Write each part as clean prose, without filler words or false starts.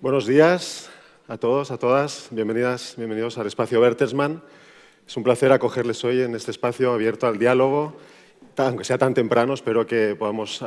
Buenos días a todos, a todas. Bienvenidos al espacio Bertelsmann. Es un placer acogerles hoy en este espacio abierto al diálogo. Aunque sea tan temprano, espero que podamos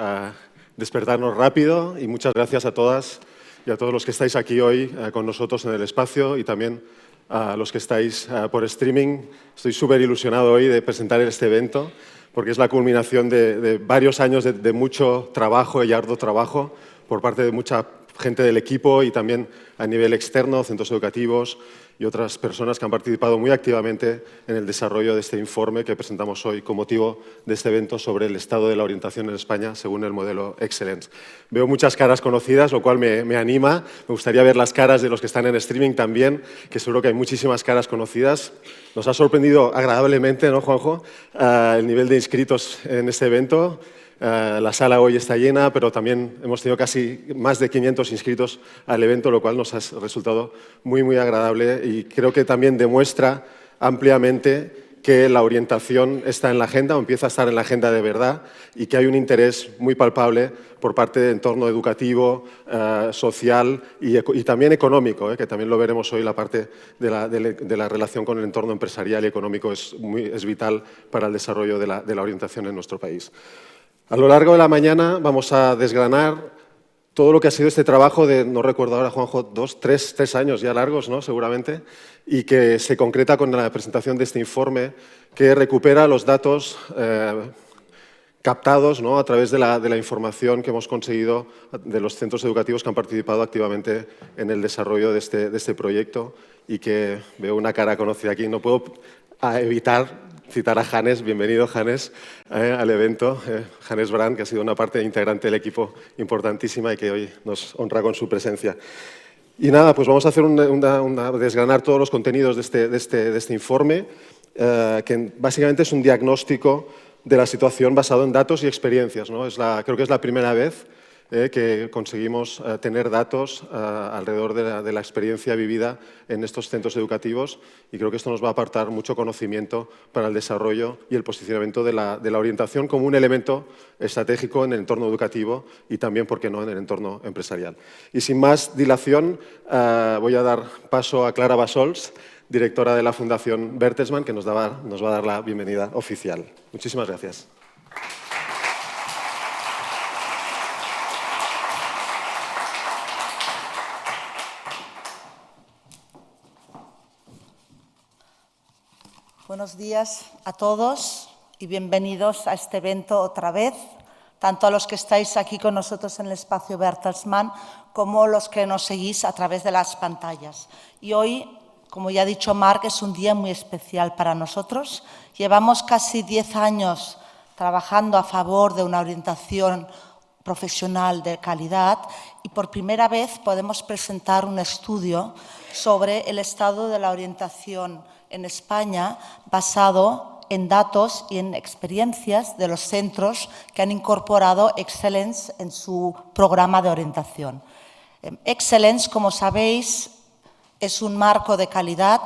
despertarnos rápido. Y muchas gracias a todas y a todos los que estáis aquí hoy con nosotros en el espacio y también a los que estáis por streaming. Estoy súper ilusionado hoy de presentar este evento porque es la culminación de varios años de mucho trabajo y arduo trabajo por parte de mucha gente del equipo y también a nivel externo, centros educativos y otras personas que han participado muy activamente en el desarrollo de este informe que presentamos hoy con motivo de este evento sobre el estado de la orientación en España según el modelo Excellence. Veo muchas caras conocidas, lo cual me anima. Me gustaría ver las caras de los que están en streaming también, que seguro que hay muchísimas caras conocidas. Nos ha sorprendido agradablemente, ¿no, Juanjo?, el nivel de inscritos en este evento. La sala hoy está llena, pero también hemos tenido casi más de 500 inscritos al evento, lo cual nos ha resultado muy agradable y creo que también demuestra ampliamente que la orientación está en la agenda o empieza a estar en la agenda de verdad y que hay un interés muy palpable por parte del entorno educativo, social y también económico, que también lo veremos hoy, la parte de la relación con el entorno empresarial y económico es vital para el desarrollo de la orientación en nuestro país. A lo largo de la mañana vamos a desgranar todo lo que ha sido este trabajo de, no recuerdo ahora, Juanjo, tres años ya largos, ¿no?, seguramente, y que se concreta con la presentación de este informe que recupera los datos captados, ¿no?, a través de la información que hemos conseguido de los centros educativos que han participado activamente en el desarrollo de este proyecto y que veo una cara conocida aquí. No puedo evitar citar a Hannes, bienvenido Hannes al evento, Hannes Brandt, que ha sido una parte integrante del equipo importantísima y que hoy nos honra con su presencia. Y nada, pues vamos a hacer desgranar todos los contenidos de este informe, que básicamente es un diagnóstico de la situación basado en datos y experiencias, ¿no? Creo que es la primera vez que conseguimos tener datos alrededor de la experiencia vivida en estos centros educativos y creo que esto nos va a aportar mucho conocimiento para el desarrollo y el posicionamiento de la orientación como un elemento estratégico en el entorno educativo y también, ¿por qué no?, en el entorno empresarial. Y sin más dilación, voy a dar paso a Clara Bassols, directora de la Fundación Bertelsmann, que nos va a dar la bienvenida oficial. Muchísimas gracias. Buenos días a todos y bienvenidos a este evento otra vez, tanto a los que estáis aquí con nosotros en el espacio Bertelsmann como los que nos seguís a través de las pantallas. Y hoy, como ya ha dicho Marc, es un día muy especial para nosotros. Llevamos casi 10 años trabajando a favor de una orientación profesional de calidad y por primera vez podemos presentar un estudio sobre el estado de la orientación en España basado en datos y en experiencias de los centros que han incorporado Excellence en su programa de orientación. Excellence, como sabéis, es un marco de calidad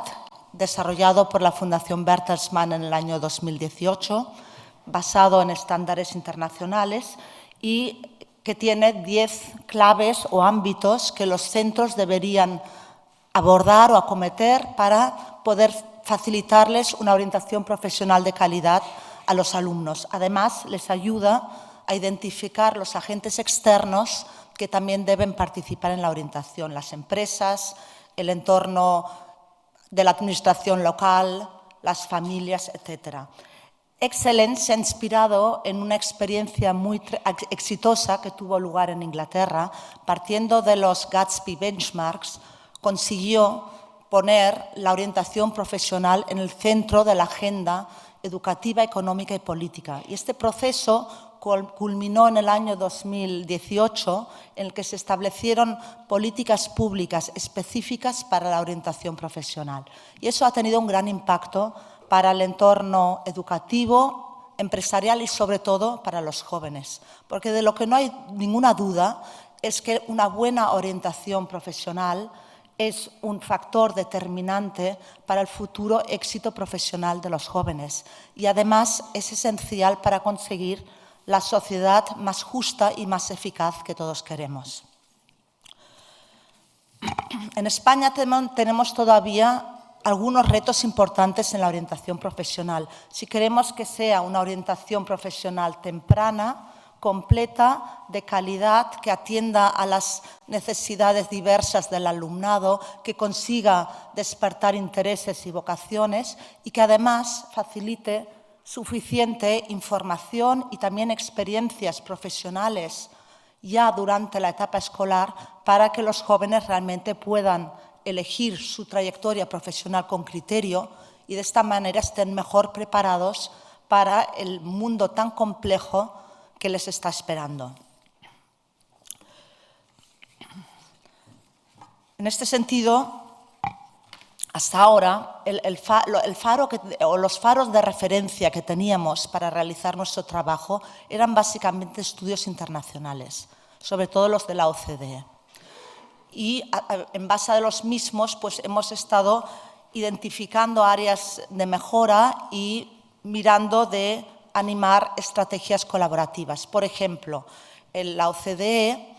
desarrollado por la Fundación Bertelsmann en el año 2018, basado en estándares internacionales y que tiene 10 claves o ámbitos que los centros deberían abordar o acometer para poder facilitarles una orientación profesional de calidad a los alumnos. Además, les ayuda a identificar los agentes externos que también deben participar en la orientación, las empresas, el entorno de la administración local, las familias, etc. Excellence se ha inspirado en una experiencia muy exitosa que tuvo lugar en Inglaterra. Partiendo de los Gatsby Benchmarks, consiguió poner la orientación profesional en el centro de la agenda educativa, económica y política. Y este proceso culminó en el año 2018, en el que se establecieron políticas públicas específicas para la orientación profesional. Y eso ha tenido un gran impacto para el entorno educativo, empresarial y, sobre todo, para los jóvenes. Porque de lo que no hay ninguna duda es que una buena orientación profesional es un factor determinante para el futuro éxito profesional de los jóvenes y además es esencial para conseguir la sociedad más justa y más eficaz que todos queremos. En España tenemos todavía algunos retos importantes en la orientación profesional. Si queremos que sea una orientación profesional temprana, completa, de calidad, que atienda a las necesidades diversas del alumnado, que consiga despertar intereses y vocaciones y que además facilite suficiente información y también experiencias profesionales ya durante la etapa escolar para que los jóvenes realmente puedan elegir su trayectoria profesional con criterio y de esta manera estén mejor preparados para el mundo tan complejo que les está esperando. En este sentido, hasta ahora, los faros de referencia que teníamos para realizar nuestro trabajo eran básicamente estudios internacionales, sobre todo los de la OCDE. Y en base a los mismos pues, hemos estado identificando áreas de mejora y mirando de animar estrategias colaborativas. Por ejemplo, la OCDE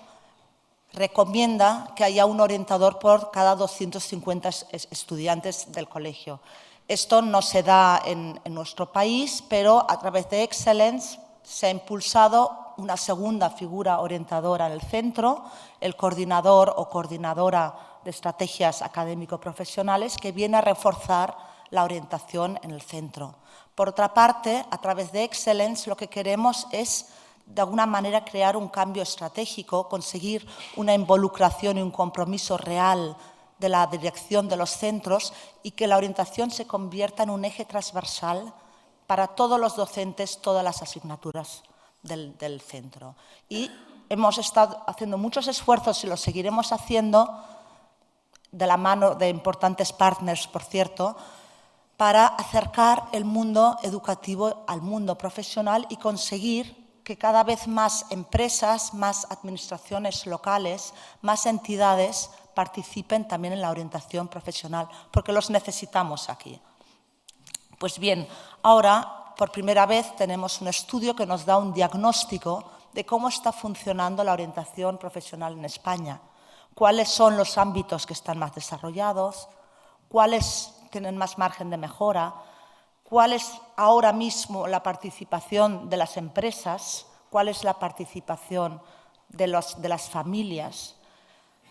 recomienda que haya un orientador por cada 250 estudiantes del colegio. Esto no se da en nuestro país, pero a través de Excellence se ha impulsado una segunda figura orientadora en el centro, el coordinador o coordinadora de estrategias académico-profesionales, que viene a reforzar la orientación en el centro. Por otra parte, a través de Excellence lo que queremos es de alguna manera crear un cambio estratégico, conseguir una involucración y un compromiso real de la dirección de los centros y que la orientación se convierta en un eje transversal para todos los docentes, todas las asignaturas del centro. Y hemos estado haciendo muchos esfuerzos y lo seguiremos haciendo de la mano de importantes partners, por cierto, para acercar el mundo educativo al mundo profesional y conseguir que cada vez más empresas, más administraciones locales, más entidades participen también en la orientación profesional, porque los necesitamos aquí. Pues bien, ahora, por primera vez, tenemos un estudio que nos da un diagnóstico de cómo está funcionando la orientación profesional en España, cuáles son los ámbitos que están más desarrollados, cuáles tienen más margen de mejora, cuál es ahora mismo la participación de las empresas, cuál es la participación de las familias.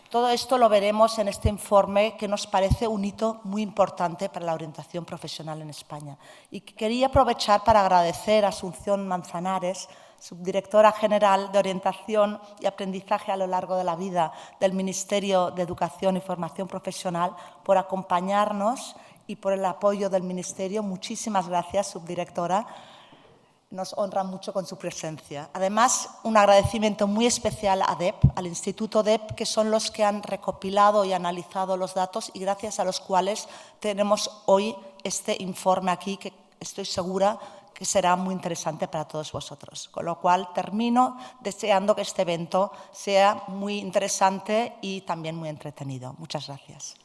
Todo esto lo veremos en este informe que nos parece un hito muy importante para la orientación profesional en España. Y quería aprovechar para agradecer a Asunción Manzanares, subdirectora general de Orientación y Aprendizaje a lo largo de la vida del Ministerio de Educación y Formación Profesional, por acompañarnos y por el apoyo del Ministerio. Muchísimas gracias, subdirectora. Nos honra mucho con su presencia. Además, un agradecimiento muy especial a DEP, al Instituto DEP, que son los que han recopilado y analizado los datos y gracias a los cuales tenemos hoy este informe aquí, que estoy segura que será muy interesante para todos vosotros. Con lo cual, termino deseando que este evento sea muy interesante y también muy entretenido. Muchas gracias.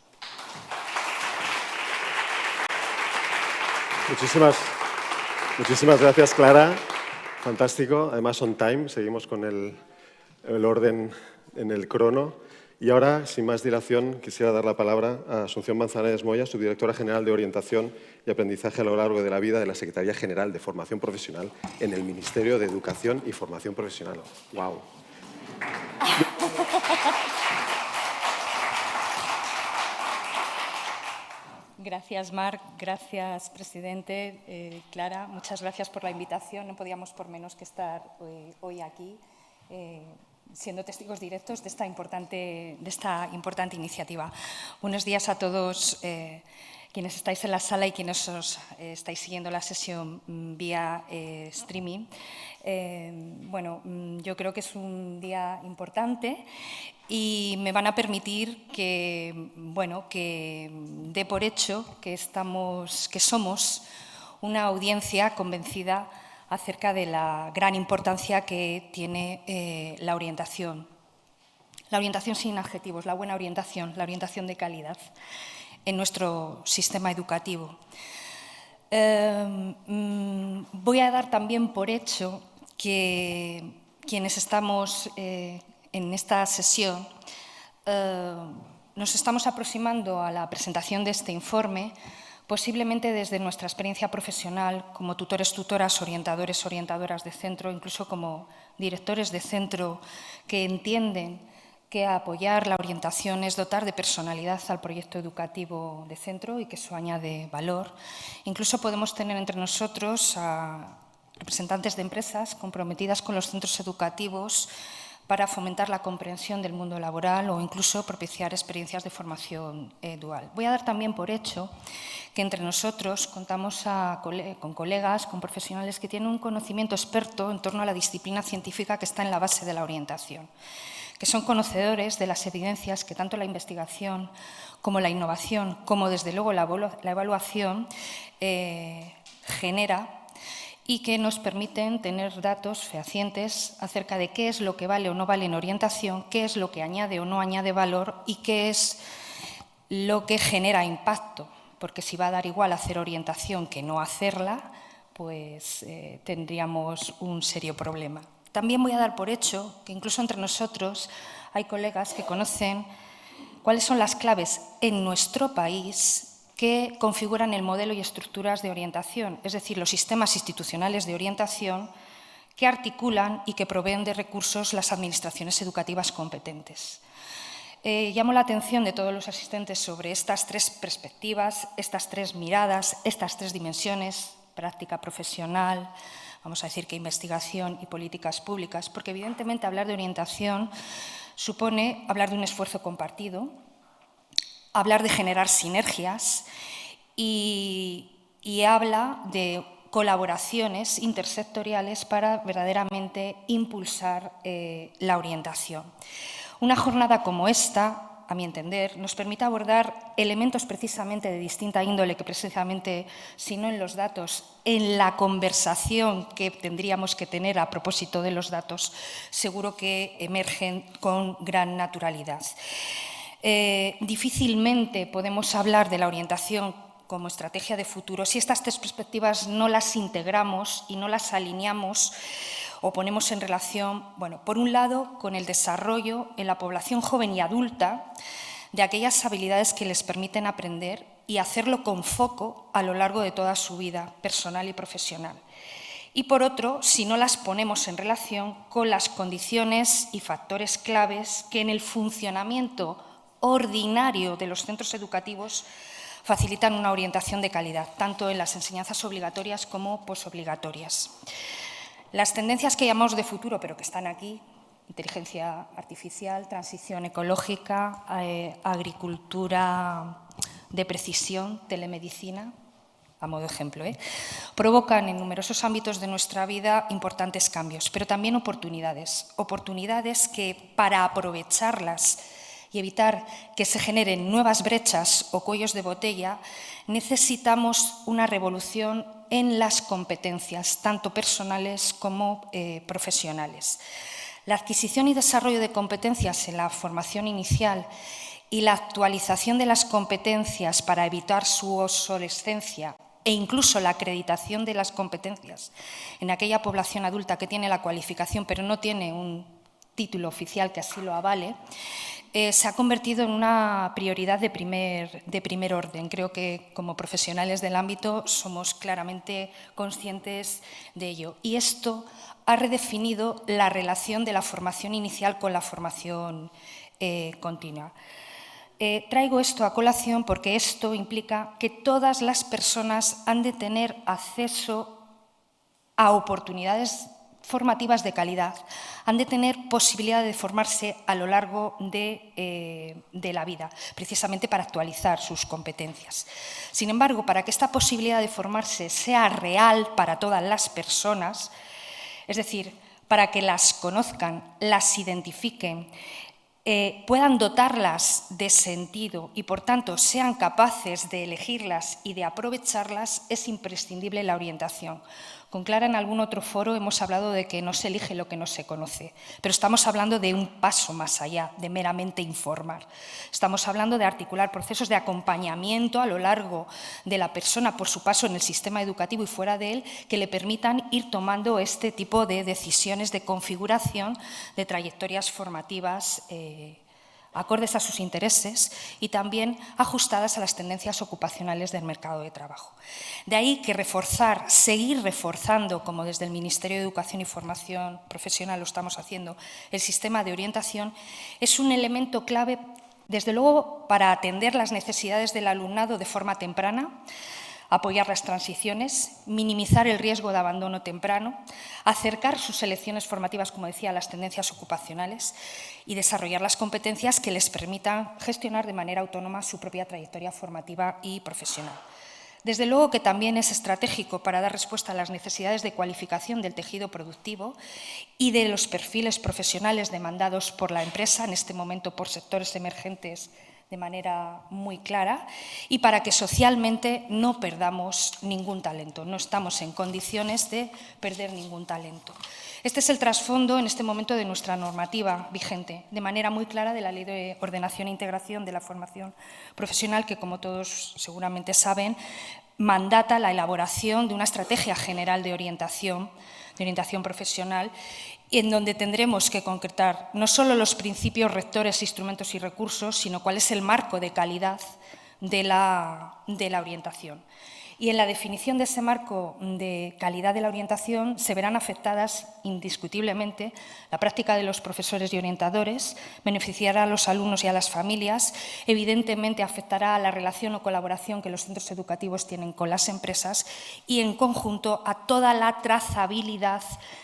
Muchísimas gracias, Clara. Fantástico. Además, on time. Seguimos con el orden en el crono. Y ahora, sin más dilación, quisiera dar la palabra a Asunción Manzanares Moya, subdirectora general de Orientación y Aprendizaje a lo largo de la vida de la Secretaría General de Formación Profesional en el Ministerio de Educación y Formación Profesional. ¡Guau! Gracias, Marc. Gracias, presidente. Clara, muchas gracias por la invitación. No podíamos por menos que estar hoy aquí, siendo testigos directos de esta importante iniciativa. Buenos días a todos quienes estáis en la sala y quienes os estáis siguiendo la sesión vía streaming. Bueno, yo creo que es un día importante y me van a permitir que, bueno, que dé por hecho que somos una audiencia convencida acerca de la gran importancia que tiene la orientación. La orientación sin adjetivos, la buena orientación, la orientación de calidad en nuestro sistema educativo. Voy a dar también por hecho que quienes estamos en esta sesión nos estamos aproximando a la presentación de este informe posiblemente desde nuestra experiencia profesional como tutores, tutoras, orientadores, orientadoras de centro, incluso como directores de centro que entienden que apoyar la orientación es dotar de personalidad al proyecto educativo de centro y que eso añade valor. Incluso podemos tener entre nosotros a representantes de empresas comprometidas con los centros educativos para fomentar la comprensión del mundo laboral o incluso propiciar experiencias de formación dual. Voy a dar también por hecho que entre nosotros contamos con colegas, con profesionales que tienen un conocimiento experto en torno a la disciplina científica que está en la base de la orientación, que son conocedores de las evidencias que tanto la investigación como la innovación, como desde luego la evaluación genera, y que nos permiten tener datos fehacientes acerca de qué es lo que vale o no vale en orientación, qué es lo que añade o no añade valor y qué es lo que genera impacto. Porque si va a dar igual hacer orientación que no hacerla, pues tendríamos un serio problema. También voy a dar por hecho que incluso entre nosotros hay colegas que conocen cuáles son las claves en nuestro país que configuran el modelo y estructuras de orientación, es decir, los sistemas institucionales de orientación que articulan y que proveen de recursos las administraciones educativas competentes. Llamo la atención de todos los asistentes sobre estas tres perspectivas, estas tres miradas, estas tres dimensiones, práctica profesional, vamos a decir que investigación y políticas públicas, porque evidentemente hablar de orientación supone hablar de un esfuerzo compartido, hablar de generar sinergias y habla de colaboraciones intersectoriales para verdaderamente impulsar la orientación. Una jornada como esta, a mi entender, nos permite abordar elementos precisamente de distinta índole que precisamente, si no en los datos, en la conversación que tendríamos que tener a propósito de los datos, seguro que emergen con gran naturalidad. Difícilmente podemos hablar de la orientación como estrategia de futuro si estas tres perspectivas no las integramos y no las alineamos o ponemos en relación, bueno, por un lado, con el desarrollo en la población joven y adulta de aquellas habilidades que les permiten aprender y hacerlo con foco a lo largo de toda su vida personal y profesional. Y por otro, si no las ponemos en relación con las condiciones y factores claves que en el funcionamiento ordinario de los centros educativos facilitan una orientación de calidad, tanto en las enseñanzas obligatorias como posobligatorias. Las tendencias que llamamos de futuro, pero que están aquí, inteligencia artificial, transición ecológica, agricultura de precisión, telemedicina, a modo de ejemplo, provocan en numerosos ámbitos de nuestra vida importantes cambios, pero también oportunidades que para aprovecharlas y evitar que se generen nuevas brechas o cuellos de botella, necesitamos una revolución en las competencias, tanto personales como profesionales. La adquisición y desarrollo de competencias en la formación inicial y la actualización de las competencias para evitar su obsolescencia e incluso la acreditación de las competencias en aquella población adulta que tiene la cualificación pero no tiene un título oficial que así lo avale, se ha convertido en una prioridad de primer orden. Creo que como profesionales del ámbito somos claramente conscientes de ello. Y esto ha redefinido la relación de la formación inicial con la formación continua. Traigo esto a colación porque esto implica que todas las personas han de tener acceso a oportunidades formativas de calidad, han de tener posibilidad de formarse a lo largo de la vida, precisamente para actualizar sus competencias. Sin embargo, para que esta posibilidad de formarse sea real para todas las personas, es decir, para que las conozcan, las identifiquen, puedan dotarlas de sentido y, por tanto, sean capaces de elegirlas y de aprovecharlas, es imprescindible la orientación. Con Clara en algún otro foro hemos hablado de que no se elige lo que no se conoce, pero estamos hablando de un paso más allá, de meramente informar. Estamos hablando de articular procesos de acompañamiento a lo largo de la persona por su paso en el sistema educativo y fuera de él, que le permitan ir tomando este tipo de decisiones de configuración de trayectorias formativas acordes a sus intereses y también ajustadas a las tendencias ocupacionales del mercado de trabajo. De ahí que seguir reforzando, como desde el Ministerio de Educación y Formación Profesional lo estamos haciendo, el sistema de orientación, es un elemento clave, desde luego, para atender las necesidades del alumnado de forma temprana, apoyar las transiciones, minimizar el riesgo de abandono temprano, acercar sus selecciones formativas, como decía, a las tendencias ocupacionales y desarrollar las competencias que les permitan gestionar de manera autónoma su propia trayectoria formativa y profesional. Desde luego que también es estratégico para dar respuesta a las necesidades de cualificación del tejido productivo y de los perfiles profesionales demandados por la empresa, en este momento por sectores emergentes de manera muy clara, y para que socialmente no perdamos ningún talento. No estamos en condiciones de perder ningún talento. Este es el trasfondo en este momento de nuestra normativa vigente, de manera muy clara, de la Ley de Ordenación e Integración de la Formación Profesional, que, como todos seguramente saben, mandata la elaboración de una estrategia general de orientación profesional, en donde tendremos que concretar no solo los principios rectores, instrumentos y recursos, sino cuál es el marco de calidad de la orientación. Y en la definición de ese marco de calidad de la orientación se verán afectadas indiscutiblemente la práctica de los profesores y orientadores, beneficiará a los alumnos y a las familias, evidentemente afectará a la relación o colaboración que los centros educativos tienen con las empresas y, en conjunto, a toda la trazabilidad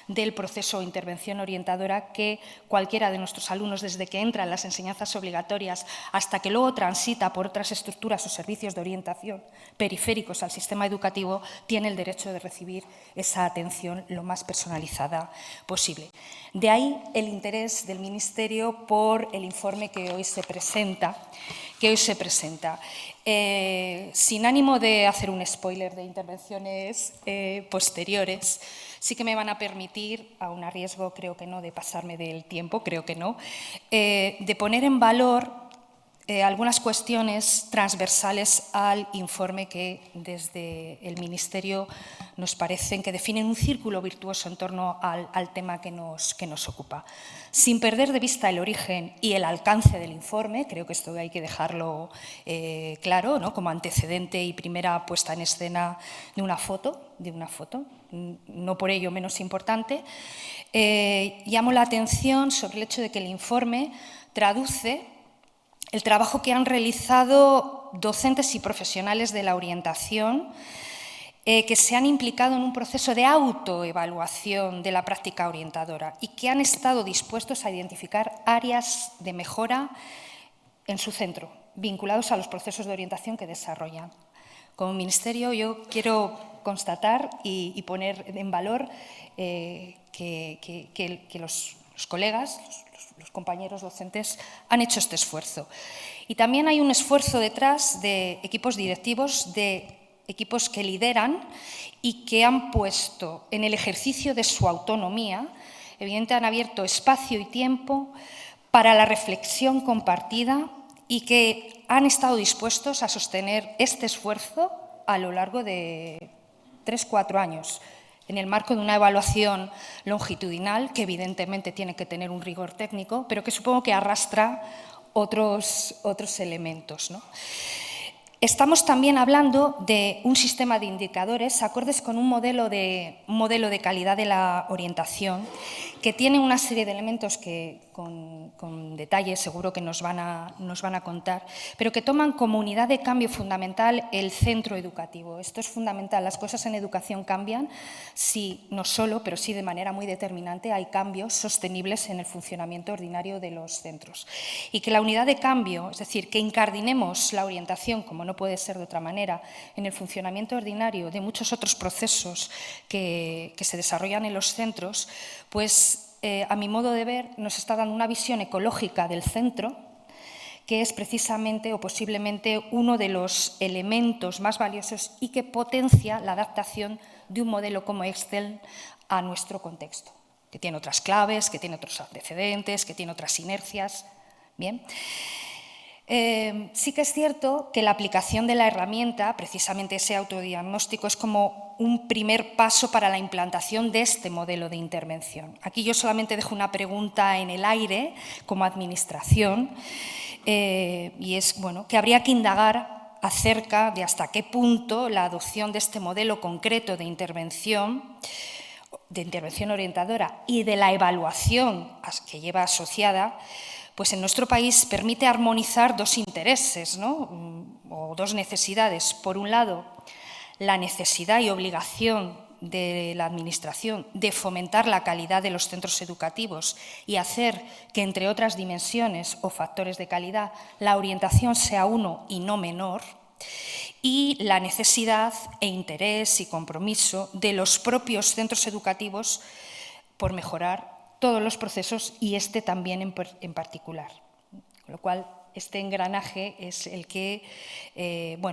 del proceso de intervención orientadora que cualquiera de nuestros alumnos, desde que entra en las enseñanzas obligatorias hasta que luego transita por otras estructuras o servicios de orientación periféricos al sistema educativo, tiene el derecho de recibir esa atención lo más personalizada posible. De ahí el interés del Ministerio por el informe que hoy se presenta. Sin ánimo de hacer un spoiler de intervenciones posteriores, sí que me van a permitir, aún a riesgo, creo que no, de pasarme del tiempo, creo que no, de poner en valor algunas cuestiones transversales al informe que desde el Ministerio nos parecen que definen un círculo virtuoso en torno al tema que nos ocupa. Sin perder de vista el origen y el alcance del informe, creo que esto hay que dejarlo claro, ¿no?, como antecedente y primera puesta en escena de una foto, no por ello menos importante, llamo la atención sobre el hecho de que el informe traduce el trabajo que han realizado docentes y profesionales de la orientación que se han implicado en un proceso de autoevaluación de la práctica orientadora y que han estado dispuestos a identificar áreas de mejora en su centro, vinculados a los procesos de orientación que desarrollan. Como Ministerio, yo quiero constatar y poner en valor que los colegas, los compañeros docentes han hecho este esfuerzo. Y también hay un esfuerzo detrás de equipos directivos, de equipos que lideran y que han puesto en el ejercicio de su autonomía, evidentemente han abierto espacio y tiempo para la reflexión compartida y que han estado dispuestos a sostener este esfuerzo a lo largo de 3-4 años, en el marco de una evaluación longitudinal que evidentemente tiene que tener un rigor técnico, pero que supongo que arrastra otros elementos, ¿no? Estamos también hablando de un sistema de indicadores acordes con un modelo de calidad de la orientación que tiene una serie de elementos que con detalle seguro que nos van a contar, pero que toman como unidad de cambio fundamental el centro educativo. Esto es fundamental. Las cosas en educación cambian si no solo, pero sí de manera muy determinante, hay cambios sostenibles en el funcionamiento ordinario de los centros. Y que la unidad de cambio, es decir, que incardinemos la orientación, como no puede ser de otra manera, en el funcionamiento ordinario de muchos otros procesos que se desarrollan en los centros, pues a mi modo de ver nos está dando una visión ecológica del centro que es precisamente o posiblemente uno de los elementos más valiosos y que potencia la adaptación de un modelo como Excel a nuestro contexto, que tiene otras claves, que tiene otros antecedentes, que tiene otras inercias. Bien. Sí que es cierto que la aplicación de la herramienta, precisamente ese autodiagnóstico, es como un primer paso para la implantación de este modelo de intervención. Aquí yo solamente dejo una pregunta en el aire como administración y es que habría que indagar acerca de hasta qué punto la adopción de este modelo concreto de intervención orientadora y de la evaluación que lleva asociada, pues en nuestro país permite armonizar dos intereses, o dos necesidades. Por un lado, la necesidad y obligación de la Administración de fomentar la calidad de los centros educativos y hacer que, entre otras dimensiones o factores de calidad, la orientación sea uno y no menor. Y la necesidad e interés y compromiso de los propios centros educativos por mejorar todos los procesos y este también en particular. Con lo cual, este engranaje es el que,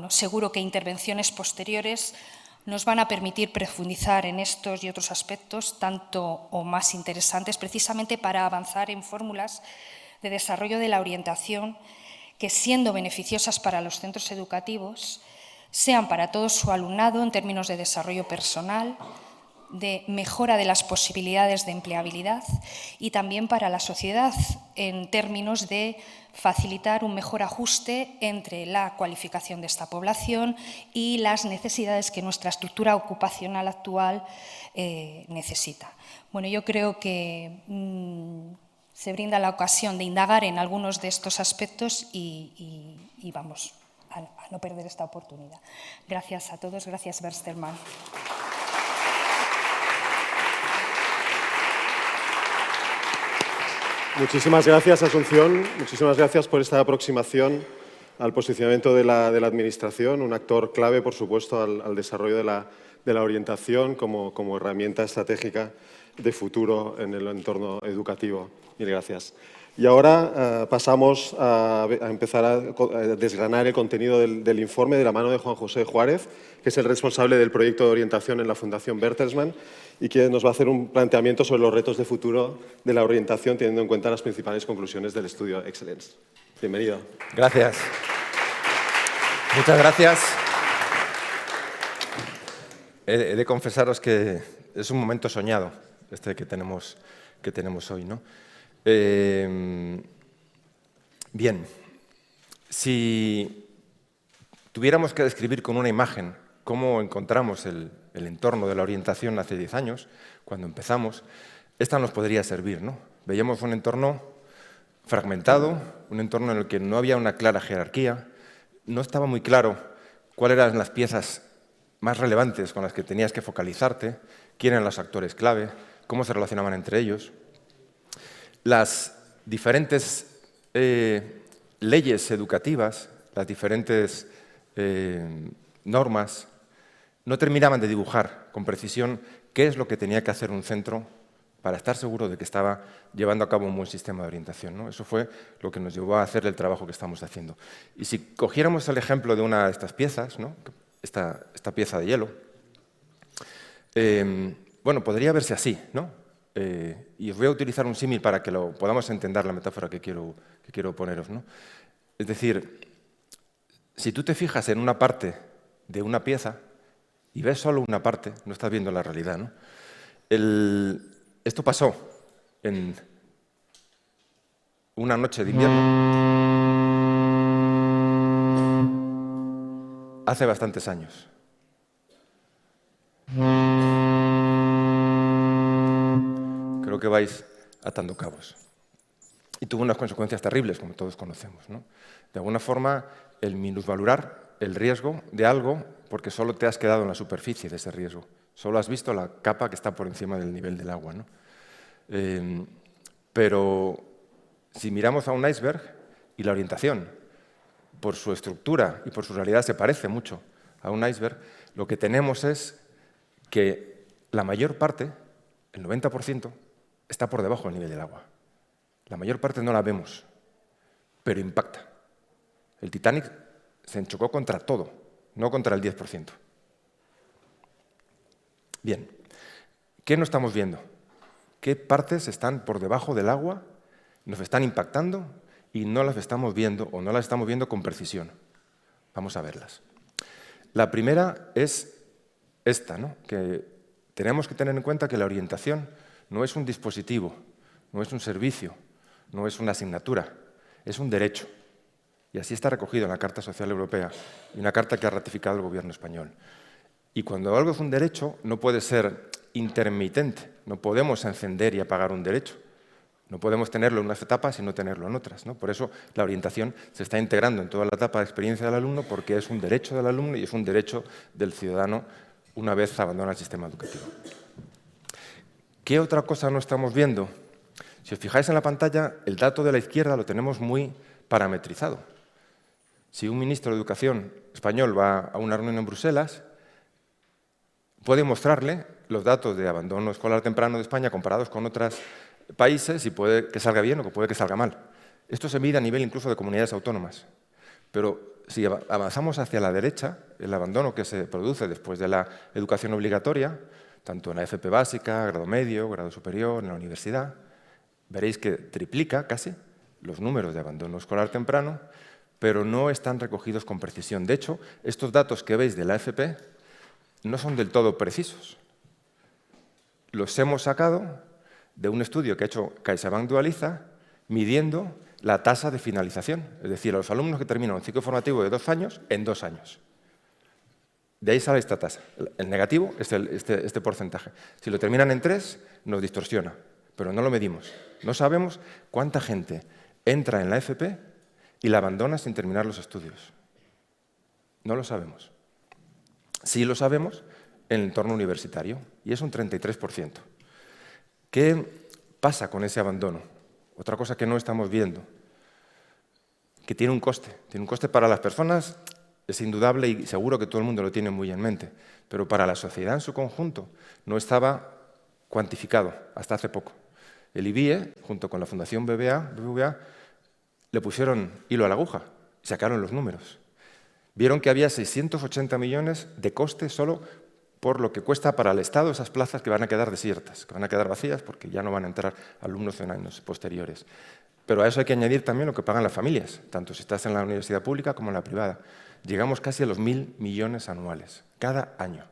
seguro que intervenciones posteriores nos van a permitir profundizar en estos y otros aspectos, tanto o más interesantes, precisamente para avanzar en fórmulas de desarrollo de la orientación que, siendo beneficiosas para los centros educativos, sean para todo su alumnado en términos de desarrollo personal, de mejora de las posibilidades de empleabilidad y también para la sociedad en términos de facilitar un mejor ajuste entre la cualificación de esta población y las necesidades que nuestra estructura ocupacional actual necesita. Bueno, yo creo que se brinda la ocasión de indagar en algunos de estos aspectos y vamos a no perder esta oportunidad. Gracias a todos, gracias Bertelsmann. Muchísimas gracias, Asunción. Muchísimas gracias por esta aproximación al posicionamiento de la Administración, un actor clave, por supuesto, al desarrollo de la orientación como herramienta estratégica de futuro en el entorno educativo. Mil gracias. Y ahora pasamos a empezar a desgranar el contenido del informe de la mano de Juan José Juárez, que es el responsable del proyecto de orientación en la Fundación Bertelsmann y que nos va a hacer un planteamiento sobre los retos de futuro de la orientación, teniendo en cuenta las principales conclusiones del estudio Excellence. Bienvenido. Gracias. Muchas gracias. He de confesaros que es un momento soñado este que tenemos hoy, ¿no? Bien, si tuviéramos que describir con una imagen cómo encontramos el entorno de la orientación hace 10 años, cuando empezamos, esta nos podría servir, ¿no? Veíamos un entorno fragmentado, un entorno en el que no había una clara jerarquía, no estaba muy claro cuáles eran las piezas más relevantes con las que tenías que focalizarte, quién eran los actores clave, cómo se relacionaban entre ellos. Las diferentes leyes educativas, las diferentes normas, no terminaban de dibujar con precisión qué es lo que tenía que hacer un centro para estar seguro de que estaba llevando a cabo un buen sistema de orientación, ¿no? Eso fue lo que nos llevó a hacer el trabajo que estamos haciendo. Y si cogiéramos el ejemplo de una de estas piezas, ¿no? esta pieza de hielo, podría verse así, ¿no? Y os voy a utilizar un símil para que lo podamos entender, la metáfora que quiero poneros, ¿no? Es decir, si tú te fijas en una parte de una pieza y ves solo una parte, no estás viendo la realidad, ¿no? Esto pasó en una noche de invierno hace bastantes años. Creo que vais atando cabos. Y tuvo unas consecuencias terribles, como todos conocemos, ¿no? De alguna forma, el minusvalorar el riesgo de algo porque solo te has quedado en la superficie de ese riesgo. Solo has visto la capa que está por encima del nivel del agua, ¿no? Pero si miramos a un iceberg y la orientación, por su estructura y por su realidad se parece mucho a un iceberg, lo que tenemos es que la mayor parte, el 90%, está por debajo del nivel del agua. La mayor parte no la vemos, pero impacta. El Titanic se chocó contra todo, no contra el 10%. Bien, ¿qué no estamos viendo? ¿Qué partes están por debajo del agua, nos están impactando y no las estamos viendo o no las estamos viendo con precisión. Vamos a verlas. La primera es esta, ¿no? Que tenemos que tener en cuenta que la orientación no es un dispositivo, no es un servicio, no es una asignatura, es un derecho. Y así está recogido en la Carta Social Europea y una carta que ha ratificado el Gobierno español. Y cuando algo es un derecho, no puede ser intermitente. No podemos encender y apagar un derecho. No podemos tenerlo en unas etapas y no tenerlo en otras, ¿no? Por eso la orientación se está integrando en toda la etapa de experiencia del alumno, porque es un derecho del alumno y es un derecho del ciudadano una vez abandona el sistema educativo. ¿Qué otra cosa no estamos viendo? Si os fijáis en la pantalla, el dato de la izquierda lo tenemos muy parametrizado. Si un ministro de Educación español va a una reunión en Bruselas, puede mostrarle los datos de abandono escolar temprano de España comparados con otros países y puede que salga bien o que puede que salga mal. Esto se mide a nivel incluso de comunidades autónomas. Pero si avanzamos hacia la derecha, el abandono que se produce después de la educación obligatoria, tanto en la FP básica, grado medio, grado superior, en la universidad, veréis que triplica casi los números de abandono escolar temprano, pero no están recogidos con precisión. De hecho, estos datos que veis de la FP no son del todo precisos. Los hemos sacado de un estudio que ha hecho CaixaBank Dualiza, midiendo la tasa de finalización, es decir, a los alumnos que terminan un ciclo formativo de 2 años en 2 años. De ahí sale esta tasa. El negativo es este porcentaje. Si lo terminan en 3, nos distorsiona, pero no lo medimos. No sabemos cuánta gente entra en la FP y la abandona sin terminar los estudios. No lo sabemos. Sí lo sabemos en el entorno universitario, y es un 33%. ¿Qué pasa con ese abandono? Otra cosa que no estamos viendo, que tiene un coste para las personas, es indudable y seguro que todo el mundo lo tiene muy en mente, pero para la sociedad en su conjunto no estaba cuantificado hasta hace poco. El IBIE, junto con la Fundación BBVA, le pusieron hilo a la aguja y sacaron los números. Vieron que había 680 millones de coste solo por lo que cuesta para el Estado esas plazas que van a quedar desiertas, que van a quedar vacías porque ya no van a entrar alumnos en años posteriores. Pero a eso hay que añadir también lo que pagan las familias, tanto si estás en la universidad pública como en la privada. Llegamos casi a los 1.000 millones anuales, cada año,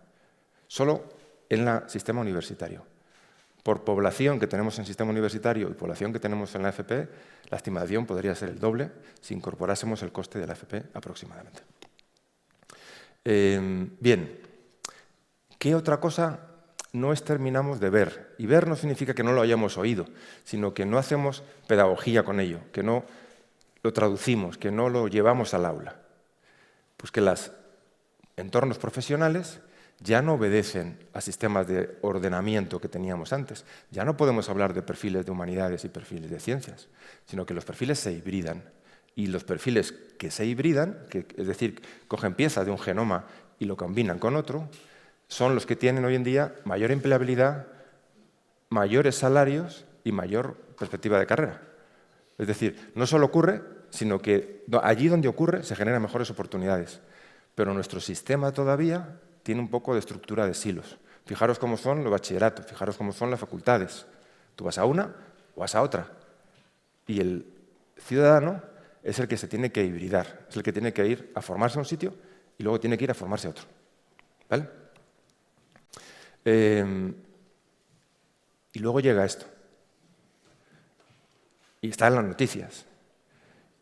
solo en el sistema universitario. Por población que tenemos en el sistema universitario y población que tenemos en la FP, la estimación podría ser el doble si incorporásemos el coste de la FP aproximadamente. Bien, ¿qué otra cosa no terminamos de ver? Y ver no significa que no lo hayamos oído, sino que no hacemos pedagogía con ello, que no lo traducimos, que no lo llevamos al aula. Pues que los entornos profesionales ya no obedecen a sistemas de ordenamiento que teníamos antes. Ya no podemos hablar de perfiles de humanidades y perfiles de ciencias, sino que los perfiles se hibridan. Y los perfiles que se hibridan, es decir, cogen piezas de un genoma y lo combinan con otro, son los que tienen hoy en día mayor empleabilidad, mayores salarios y mayor perspectiva de carrera. Es decir, no solo ocurre, sino que allí donde ocurre se generan mejores oportunidades. Pero nuestro sistema todavía tiene un poco de estructura de silos. Fijaros cómo son los bachilleratos, fijaros cómo son las facultades. Tú vas a una o vas a otra. Y el ciudadano es el que se tiene que hibridar, es el que tiene que ir a formarse a un sitio y luego tiene que ir a formarse a otro. ¿Vale? Y luego llega esto. Y está en las noticias.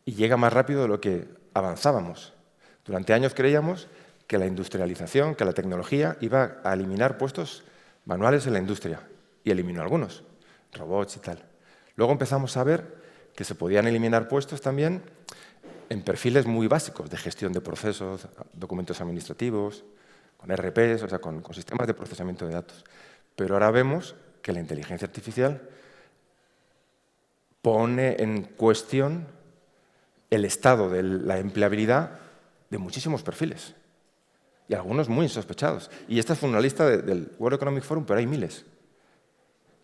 Y llega más rápido de lo que avanzábamos. Durante años creíamos que la industrialización, que la tecnología iba a eliminar puestos manuales en la industria. Y eliminó algunos, robots y tal. Luego empezamos a ver que se podían eliminar puestos también en perfiles muy básicos de gestión de procesos, documentos administrativos, con RPs, o sea, con sistemas de procesamiento de datos. Pero ahora vemos que la inteligencia artificial pone en cuestión el estado de la empleabilidad de muchísimos perfiles, y algunos muy insospechados. Y esta fue una lista del World Economic Forum, pero hay miles.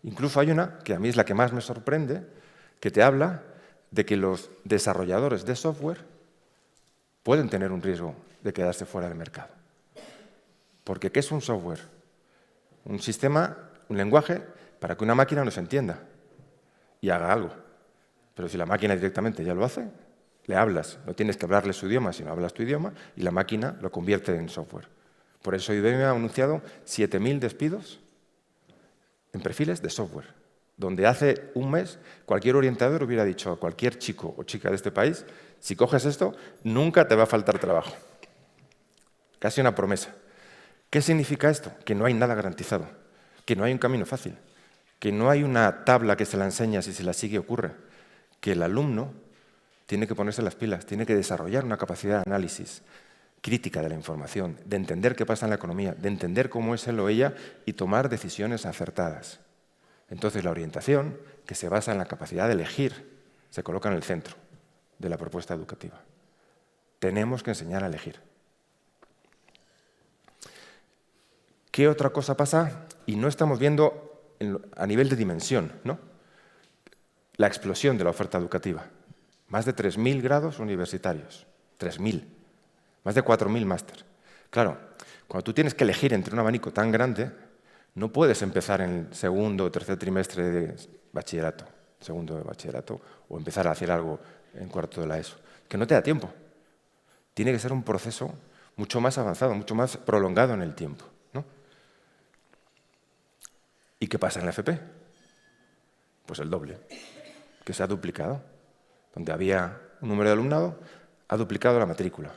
Incluso hay una, que a mí es la que más me sorprende, que te habla de que los desarrolladores de software pueden tener un riesgo de quedarse fuera del mercado. Porque ¿qué es un software? Un sistema, un lenguaje para que una máquina nos entienda y haga algo. Pero si la máquina directamente ya lo hace, le hablas, no tienes que hablarle su idioma, sino hablas tu idioma y la máquina lo convierte en software. Por eso IBM ha anunciado 7.000 despidos en perfiles de software, donde hace un mes cualquier orientador hubiera dicho a cualquier chico o chica de este país, si coges esto, nunca te va a faltar trabajo. Casi una promesa. ¿Qué significa esto? Que no hay nada garantizado, que no hay un camino fácil, que no hay una tabla que se la enseña si se la sigue ocurre, que el alumno tiene que ponerse las pilas, tiene que desarrollar una capacidad de análisis crítica de la información, de entender qué pasa en la economía, de entender cómo es él o ella y tomar decisiones acertadas. Entonces la orientación, que se basa en la capacidad de elegir, se coloca en el centro de la propuesta educativa. Tenemos que enseñar a elegir. ¿Qué otra cosa pasa? Y no estamos viendo a nivel de dimensión, ¿no? La explosión de la oferta educativa. Más de 3.000 grados universitarios. 3.000. Más de 4.000 máster. Claro, cuando tú tienes que elegir entre un abanico tan grande, no puedes empezar en el segundo o tercer trimestre de bachillerato, segundo de bachillerato, o empezar a hacer algo en cuarto de la ESO. Que no te da tiempo. Tiene que ser un proceso mucho más avanzado, mucho más prolongado en el tiempo, ¿no? ¿Y qué pasa en la FP? Pues el doble, que se ha duplicado. Donde había un número de alumnado, ha duplicado la matrícula.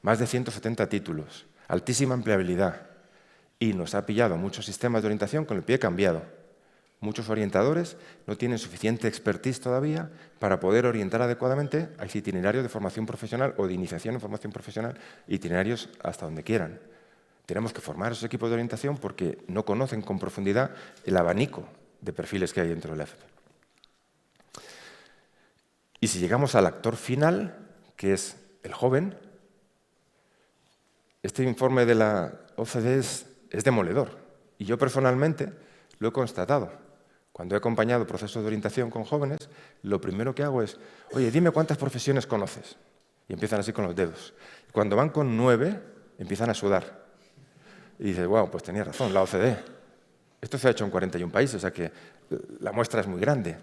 Más de 170 títulos, altísima empleabilidad. Y nos ha pillado muchos sistemas de orientación con el pie cambiado. Muchos orientadores no tienen suficiente expertise todavía para poder orientar adecuadamente a itinerarios de formación profesional o de iniciación en formación profesional, itinerarios hasta donde quieran. Tenemos que formar esos equipos de orientación porque no conocen con profundidad el abanico de perfiles que hay dentro de la FP. Y si llegamos al actor final, que es el joven, este informe de la OCDE es demoledor. Y yo personalmente lo he constatado. Cuando he acompañado procesos de orientación con jóvenes, lo primero que hago es, oye, dime cuántas profesiones conoces. Y empiezan así con los dedos. Cuando van con 9, empiezan a sudar. Y dices, wow, pues tenía razón, la OCDE. Esto se ha hecho en 41 países, o sea que la muestra es muy grande.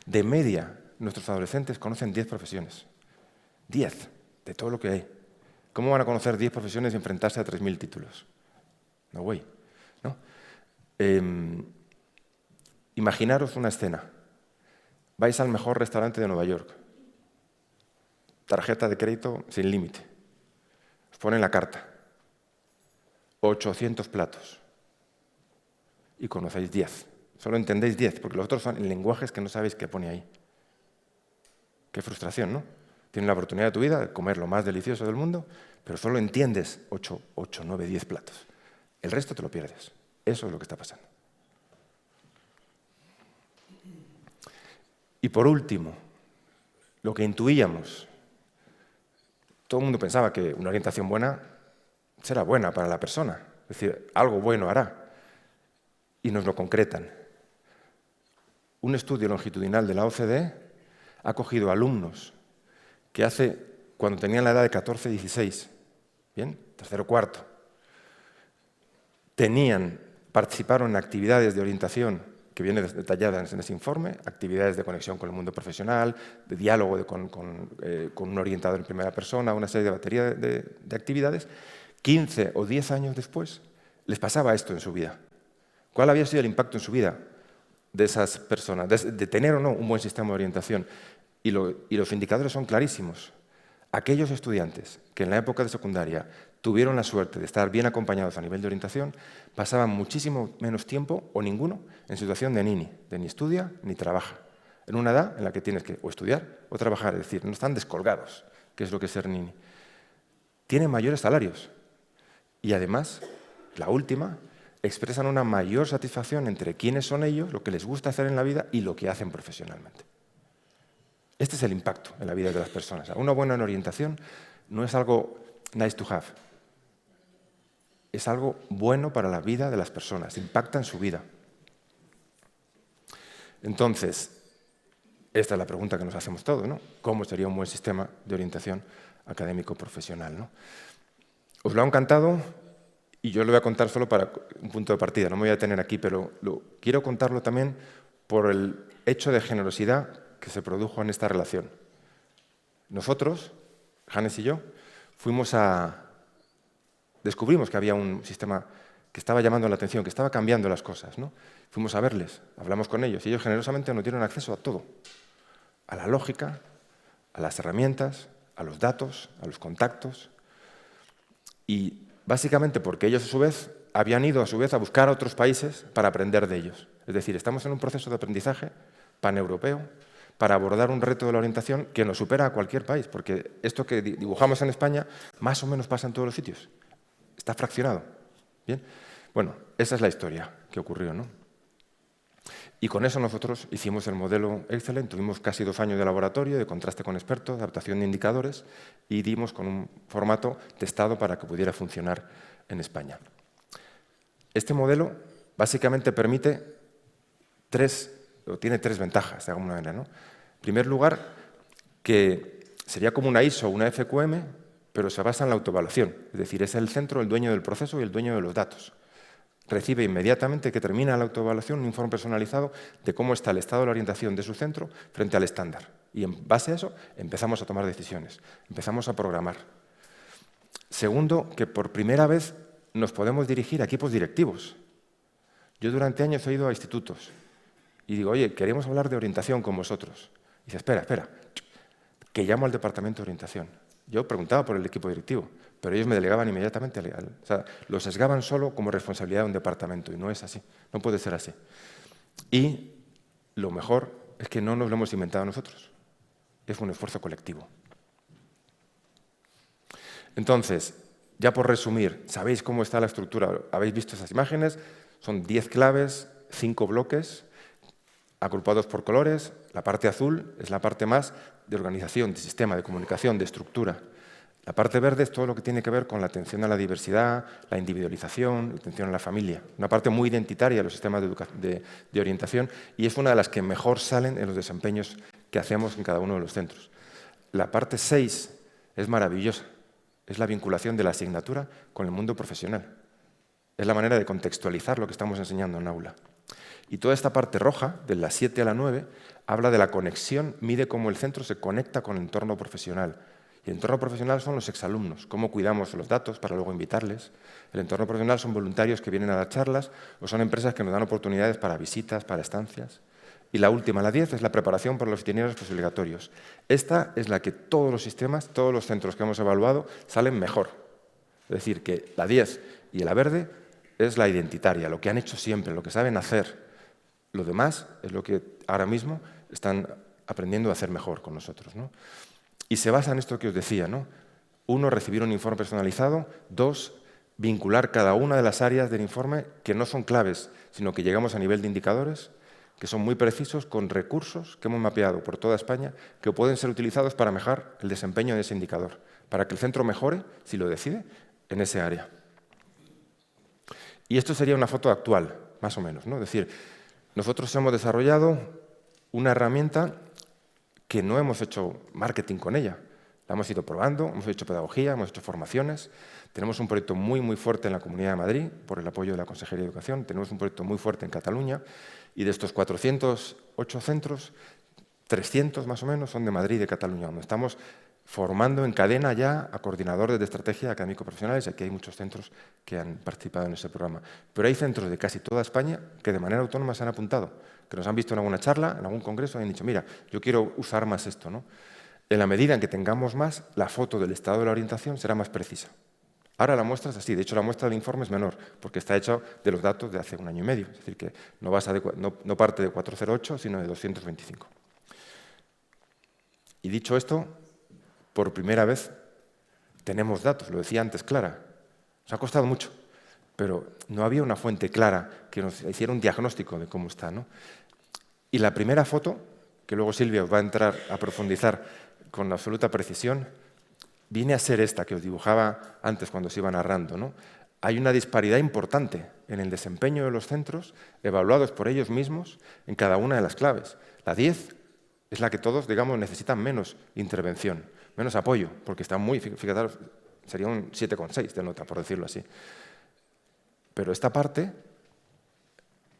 De media, nuestros adolescentes conocen 10 profesiones. 10, de todo lo que hay. ¿Cómo van a conocer 10 profesiones y enfrentarse a 3.000 títulos? No way, ¿no? Imaginaros una escena. Vais al mejor restaurante de Nueva York. Tarjeta de crédito sin límite. Os ponen la carta. 800 platos. Y conocéis 10. Solo entendéis 10, porque los otros son en lenguajes que no sabéis qué pone ahí. Qué frustración, ¿no? Tienes la oportunidad de tu vida de comer lo más delicioso del mundo, pero solo entiendes 8, 9, 10 platos. El resto te lo pierdes. Eso es lo que está pasando. Y por último, lo que intuíamos. Todo el mundo pensaba que una orientación buena será buena para la persona. Es decir, algo bueno hará. Y nos lo concretan. Un estudio longitudinal de la OCDE ha cogido alumnos que cuando tenían la edad de 14, 16, ¿bien? Tercero, cuarto, participaron en actividades de orientación que vienen detalladas en ese informe, actividades de conexión con el mundo profesional, de diálogo con un orientador en primera persona, una serie de batería de actividades. 15 o 10 años después les pasaba esto en su vida. ¿Cuál había sido el impacto en su vida de esas personas? De tener o no un buen sistema de orientación. Y los indicadores son clarísimos. Aquellos estudiantes que en la época de secundaria tuvieron la suerte de estar bien acompañados a nivel de orientación, pasaban muchísimo menos tiempo, o ninguno, en situación de nini, de ni estudia ni trabaja. En una edad en la que tienes que o estudiar o trabajar, es decir, no están descolgados, que es lo que es ser nini. Tienen mayores salarios y además, la última, expresan una mayor satisfacción entre quiénes son ellos, lo que les gusta hacer en la vida y lo que hacen profesionalmente. Este es el impacto en la vida de las personas. Una buena orientación no es algo nice to have. Es algo bueno para la vida de las personas, impacta en su vida. Entonces, esta es la pregunta que nos hacemos todos, ¿no? ¿Cómo sería un buen sistema de orientación académico-profesional, ¿no? Os lo han cantado y yo lo voy a contar solo para un punto de partida, no me voy a detener aquí, pero quiero contarlo también por el hecho de generosidad que se produjo en esta relación. Nosotros, Hannes y yo, descubrimos que había un sistema que estaba llamando la atención, que estaba cambiando las cosas, ¿no? Fuimos a verles, hablamos con ellos y ellos generosamente nos dieron acceso a todo, a la lógica, a las herramientas, a los datos, a los contactos. Y básicamente porque ellos a su vez habían ido a buscar a otros países para aprender de ellos. Es decir, estamos en un proceso de aprendizaje paneuropeo para abordar un reto de la orientación que nos supera a cualquier país, porque esto que dibujamos en España más o menos pasa en todos los sitios. Está fraccionado. ¿Bien? Bueno, esa es la historia que ocurrió, ¿no? Y con eso nosotros hicimos el modelo Excellent, tuvimos casi 2 años de laboratorio, de contraste con expertos, de adaptación de indicadores y dimos con un formato testado para que pudiera funcionar en España. Este modelo básicamente tiene 3 ventajas, de alguna manera, ¿no? En primer lugar, que sería como una ISO o una FQM, pero se basa en la autoevaluación, es decir, es el centro, el dueño del proceso y el dueño de los datos. Recibe inmediatamente que termina la autoevaluación un informe personalizado de cómo está el estado de la orientación de su centro frente al estándar. Y en base a eso empezamos a tomar decisiones, empezamos a programar. Segundo, que por primera vez nos podemos dirigir a equipos directivos. Yo durante años he ido a institutos y digo, oye, queremos hablar de orientación con vosotros. Y dice, espera, que llamo al departamento de orientación. Yo preguntaba por el equipo directivo, pero ellos me delegaban inmediatamente. O sea, lo sesgaban solo como responsabilidad de un departamento y no es así, no puede ser así. Y lo mejor es que no nos lo hemos inventado nosotros, es un esfuerzo colectivo. Entonces, ya por resumir, ¿sabéis cómo está la estructura? ¿Habéis visto esas imágenes? Son 10 claves, 5 bloques, agrupados por colores. La parte azul es la parte más de organización, de sistema, de comunicación, de estructura. La parte verde es todo lo que tiene que ver con la atención a la diversidad, la individualización, la atención a la familia. Una parte muy identitaria de los sistemas de orientación y es una de las que mejor salen en los desempeños que hacemos en cada uno de los centros. La parte 6 es maravillosa. Es la vinculación de la asignatura con el mundo profesional. Es la manera de contextualizar lo que estamos enseñando en aula. Y toda esta parte roja, de la 7 a la 9, habla de la conexión, mide cómo el centro se conecta con el entorno profesional. Y el entorno profesional son los exalumnos, cómo cuidamos los datos para luego invitarles. El entorno profesional son voluntarios que vienen a dar charlas o son empresas que nos dan oportunidades para visitas, para estancias. Y la última, la 10, es la preparación para los itinerarios postobligatorios. Esta es la que todos los sistemas, todos los centros que hemos evaluado salen mejor. Es decir, que la 10 y la verde es la identitaria, lo que han hecho siempre, lo que saben hacer. Lo demás es lo que ahora mismo están aprendiendo a hacer mejor con nosotros, ¿no? Y se basa en esto que os decía, ¿no? 1, recibir un informe personalizado. 2, vincular cada una de las áreas del informe que no son claves, sino que llegamos a nivel de indicadores, que son muy precisos, con recursos que hemos mapeado por toda España, que pueden ser utilizados para mejorar el desempeño de ese indicador, para que el centro mejore, si lo decide, en ese área. Y esto sería una foto actual, más o menos, ¿no? Es decir, nosotros hemos desarrollado una herramienta que no hemos hecho marketing con ella. La hemos ido probando, hemos hecho pedagogía, hemos hecho formaciones. Tenemos un proyecto muy, muy fuerte en la Comunidad de Madrid, por el apoyo de la Consejería de Educación. Tenemos un proyecto muy fuerte en Cataluña. Y de estos 408 centros, 300 más o menos son de Madrid y de Cataluña, donde estamos formando en cadena ya a coordinadores de estrategia académico-profesionales. Aquí hay muchos centros que han participado en ese programa. Pero hay centros de casi toda España que de manera autónoma se han apuntado, que nos han visto en alguna charla, en algún congreso, y han dicho, mira, yo quiero usar más esto, ¿no? En la medida en que tengamos más, la foto del estado de la orientación será más precisa. Ahora la muestra es así, de hecho la muestra del informe es menor, porque está hecha de los datos de hace 1 año y medio, es decir, que no parte de 408, sino de 225. Y dicho esto, por primera vez tenemos datos, lo decía antes Clara. Nos ha costado mucho, pero no había una fuente clara que nos hiciera un diagnóstico de cómo está, ¿no? Y la primera foto, que luego Silvia os va a entrar a profundizar con absoluta precisión, viene a ser esta que os dibujaba antes cuando os iba narrando, ¿no? Hay una disparidad importante en el desempeño de los centros, evaluados por ellos mismos, en cada una de las claves. La 10 es la que todos, digamos, necesitan menos intervención, menos apoyo, porque está muy, fíjate, sería un 7,6 de nota, por decirlo así. Pero esta parte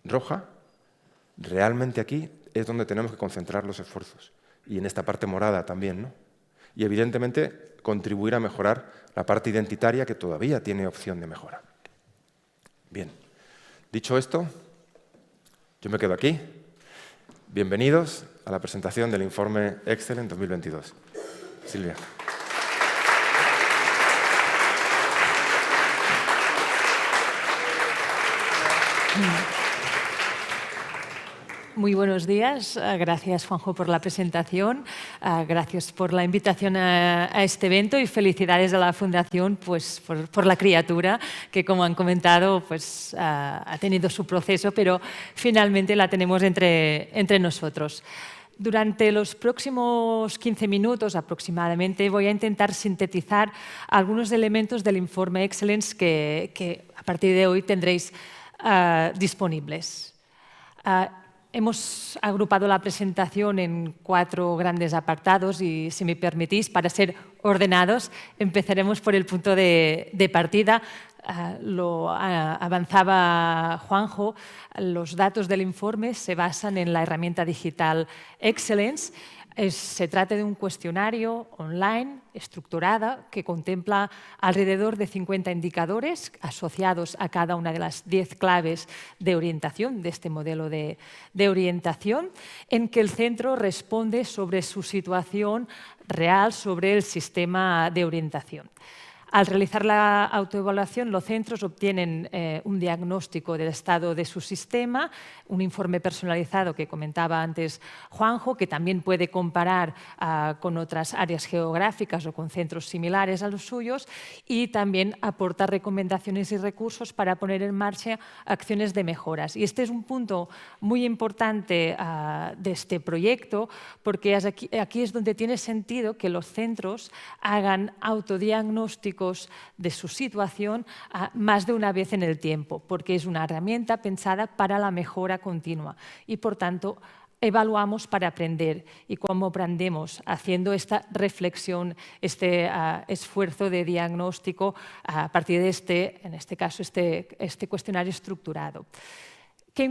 roja, realmente aquí es donde tenemos que concentrar los esfuerzos. Y en esta parte morada también, ¿no? Y evidentemente contribuir a mejorar la parte identitaria que todavía tiene opción de mejora. Bien, dicho esto, yo me quedo aquí. Bienvenidos a la presentación del informe Excellence 2022. Silvia. Muy buenos días. Gracias, Juanjo, por la presentación. Gracias por la invitación a este evento y felicidades a la Fundación pues, por la criatura que, como han comentado, pues, ha tenido su proceso, pero finalmente la tenemos entre nosotros. Durante los próximos 15 minutos aproximadamente voy a intentar sintetizar algunos elementos del informe Excellence que a partir de hoy tendréis disponibles. Hemos agrupado la presentación en 4 grandes apartados y, si me permitís, para ser ordenados, empezaremos por el punto de partida. Lo avanzaba Juanjo, los datos del informe se basan en la herramienta digital Excellence. Se trata de un cuestionario online estructurada que contempla alrededor de 50 indicadores asociados a cada una de las 10 claves de orientación de este modelo de orientación, en que el centro responde sobre su situación real sobre el sistema de orientación. Al realizar la autoevaluación, los centros obtienen un diagnóstico del estado de su sistema, un informe personalizado que comentaba antes Juanjo, que también puede comparar con otras áreas geográficas o con centros similares a los suyos, y también aporta recomendaciones y recursos para poner en marcha acciones de mejoras. Y este es un punto muy importante de este proyecto, porque aquí es donde tiene sentido que los centros hagan autodiagnósticos de su situación más de una vez en el tiempo, porque es una herramienta pensada para la mejora continua y, por tanto, evaluamos para aprender. Y cómo aprendemos haciendo esta reflexión, este esfuerzo de diagnóstico a partir de en este caso, este cuestionario estructurado. ¿Qué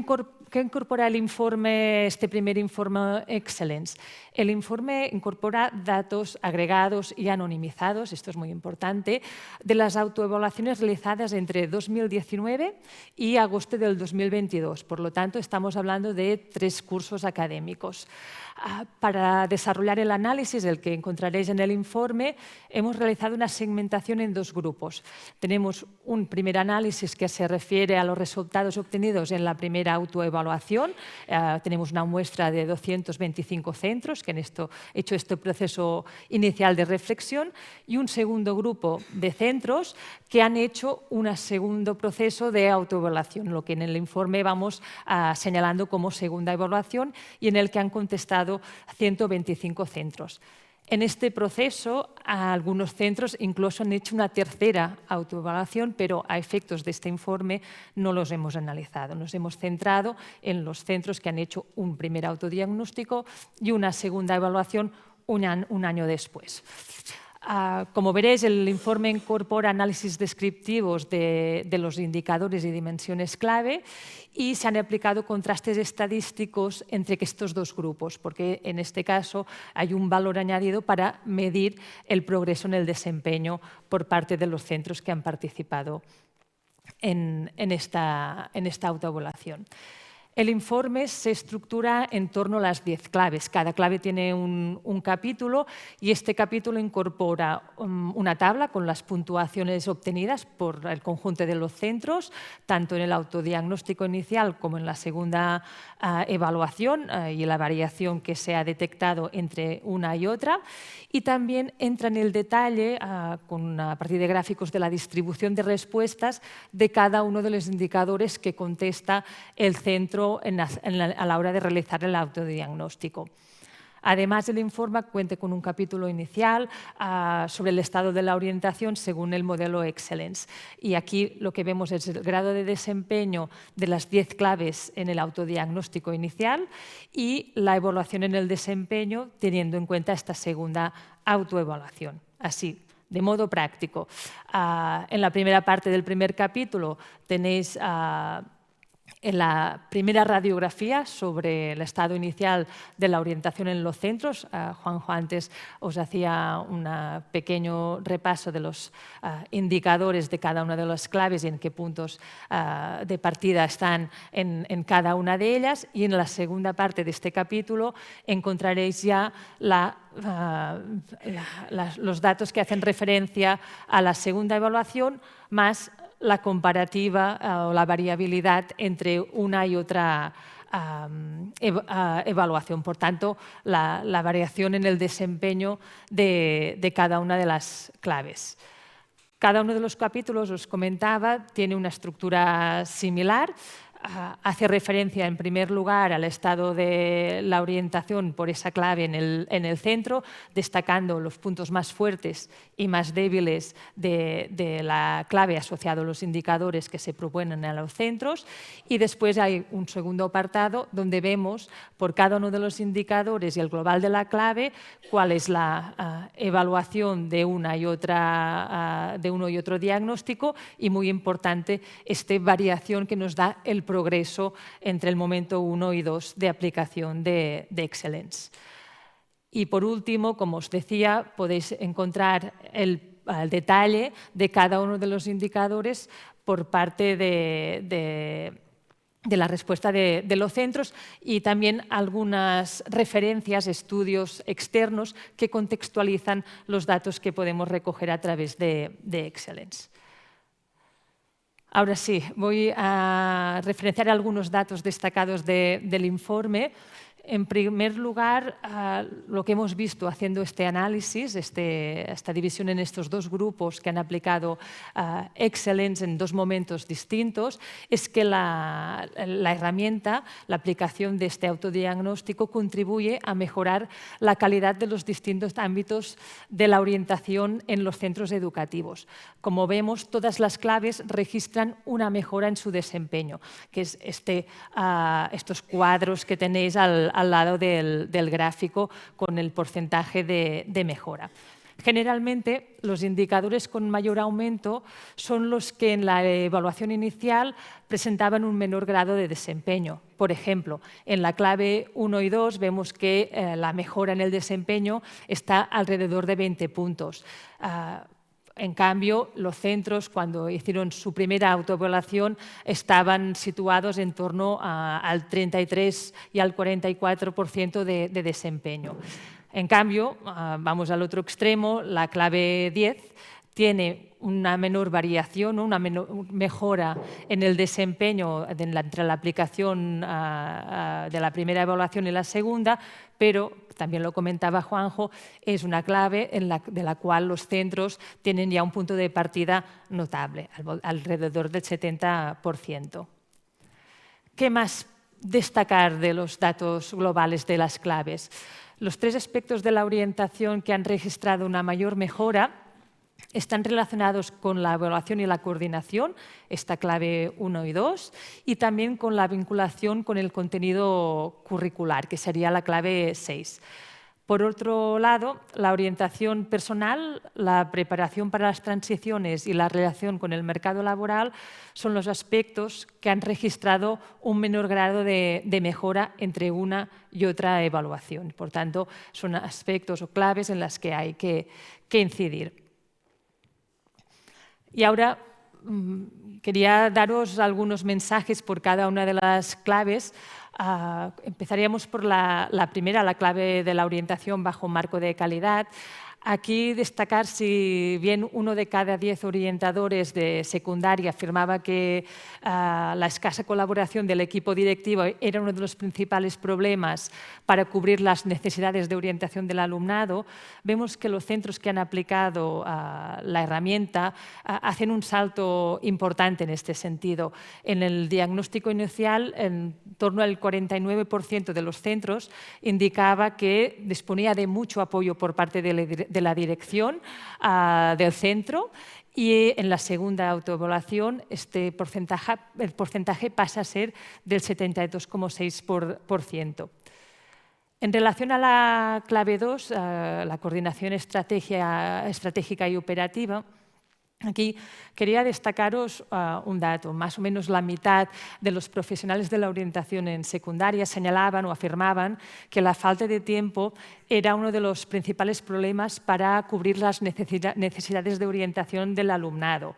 incorpora el informe, este primer informe Excellence? El informe incorpora datos agregados y anonimizados, esto es muy importante, de las autoevaluaciones realizadas entre 2019 y agosto del 2022. Por lo tanto, estamos hablando de 3 cursos académicos. Para desarrollar el análisis, el que encontraréis en el informe, hemos realizado una segmentación en 2 grupos. Tenemos un primer análisis que se refiere a los resultados obtenidos en la primera autoevaluación. Tenemos una muestra de 225 centros que han hecho este proceso inicial de reflexión, y un segundo grupo de centros que han hecho un segundo proceso de autoevaluación, lo que en el informe vamos señalando como segunda evaluación, y en el que han contestado 125 centros. En este proceso, algunos centros incluso han hecho una tercera autoevaluación, pero a efectos de este informe no los hemos analizado. Nos hemos centrado en los centros que han hecho un primer autodiagnóstico y una segunda evaluación un año después. Como veréis, el informe incorpora análisis descriptivos de los indicadores y dimensiones clave, y se han aplicado contrastes estadísticos entre estos 2 grupos, porque en este caso hay un valor añadido para medir el progreso en el desempeño por parte de los centros que han participado en esta autoevaluación. El informe se estructura en torno a las 10 claves. Cada clave tiene un capítulo, y este capítulo incorpora una tabla con las puntuaciones obtenidas por el conjunto de los centros, tanto en el autodiagnóstico inicial como en la segunda evaluación, y la variación que se ha detectado entre una y otra. Y también entra en el detalle, a partir de gráficos, de la distribución de respuestas de cada uno de los indicadores que contesta el centro a la hora de realizar el autodiagnóstico. Además, el informe cuenta con un capítulo inicial sobre el estado de la orientación según el modelo Excellence. Y aquí lo que vemos es el grado de desempeño de las 10 claves en el autodiagnóstico inicial y la evaluación en el desempeño teniendo en cuenta esta segunda autoevaluación. Así, de modo práctico, en la primera parte del primer capítulo tenéis En la primera radiografía sobre el estado inicial de la orientación en los centros, Juanjo antes os hacía un pequeño repaso de los indicadores de cada una de las claves y en qué puntos de partida están en cada una de ellas. Y en la segunda parte de este capítulo encontraréis ya los datos que hacen referencia a la segunda evaluación, más la comparativa o la variabilidad entre una y otra evaluación. Por tanto, la variación en el desempeño de cada una de las claves. Cada uno de los capítulos, os comentaba, tiene una estructura similar. Hace referencia, en primer lugar, al estado de la orientación por esa clave en el centro, destacando los puntos más fuertes y más débiles de la clave asociado a los indicadores que se proponen a los centros. Y después hay un segundo apartado donde vemos por cada uno de los indicadores y el global de la clave cuál es la evaluación de uno y otro diagnóstico y, muy importante, esta variación que nos da el progreso entre el momento 1 y 2 de aplicación de Excellence. Y por último, como os decía, podéis encontrar el detalle de cada uno de los indicadores por parte de la respuesta de los centros y también algunas referencias, estudios externos que contextualizan los datos que podemos recoger a través de Excellence. Ahora sí, voy a referenciar algunos datos destacados del informe. En primer lugar, lo que hemos visto haciendo este análisis, esta división en estos dos grupos que han aplicado Excellence en dos momentos distintos, es que la herramienta, la aplicación de este autodiagnóstico, contribuye a mejorar la calidad de los distintos ámbitos de la orientación en los centros educativos. Como vemos, todas las claves registran una mejora en su desempeño, que es estos cuadros que tenéis al lado del gráfico con el porcentaje de mejora. Generalmente, los indicadores con mayor aumento son los que en la evaluación inicial presentaban un menor grado de desempeño. Por ejemplo, en la clave 1 y 2 vemos que la mejora en el desempeño está alrededor de 20 puntos. En cambio, los centros, cuando hicieron su primera autoevaluación, estaban situados en torno al 33 y al 44% de desempeño. En cambio, vamos al otro extremo, la clave 10 tiene una menor variación, una mejora en el desempeño entre la aplicación de la primera evaluación y la segunda, pero también lo comentaba Juanjo, es una clave de la cual los centros tienen ya un punto de partida notable, alrededor del 70%. ¿Qué más destacar de los datos globales de las claves? Los tres aspectos de la orientación que han registrado una mayor mejora están relacionados con la evaluación y la coordinación, esta clave 1 y 2, y también con la vinculación con el contenido curricular, que sería la clave 6. Por otro lado, la orientación personal, la preparación para las transiciones y la relación con el mercado laboral son los aspectos que han registrado un menor grado de mejora entre una y otra evaluación. Por tanto, son aspectos o claves en las que hay que incidir. Y ahora quería daros algunos mensajes por cada una de las claves. Empezaríamos por la primera, la clave de la orientación bajo marco de calidad. Aquí destacar, si bien 1 de cada 10 orientadores de secundaria afirmaba que la escasa colaboración del equipo directivo era uno de los principales problemas para cubrir las necesidades de orientación del alumnado, vemos que los centros que han aplicado la herramienta hacen un salto importante en este sentido. En el diagnóstico inicial, en torno al 49% de los centros indicaba que disponía de mucho apoyo por parte de la dirección del centro, y en la segunda autoevaluación el porcentaje pasa a ser del 72,6%. En relación a la clave 2, la coordinación estratégica y operativa, Aquí quería destacaros un dato. Más o menos la mitad de los profesionales de la orientación en secundaria señalaban o afirmaban que la falta de tiempo era uno de los principales problemas para cubrir las necesidades de orientación del alumnado.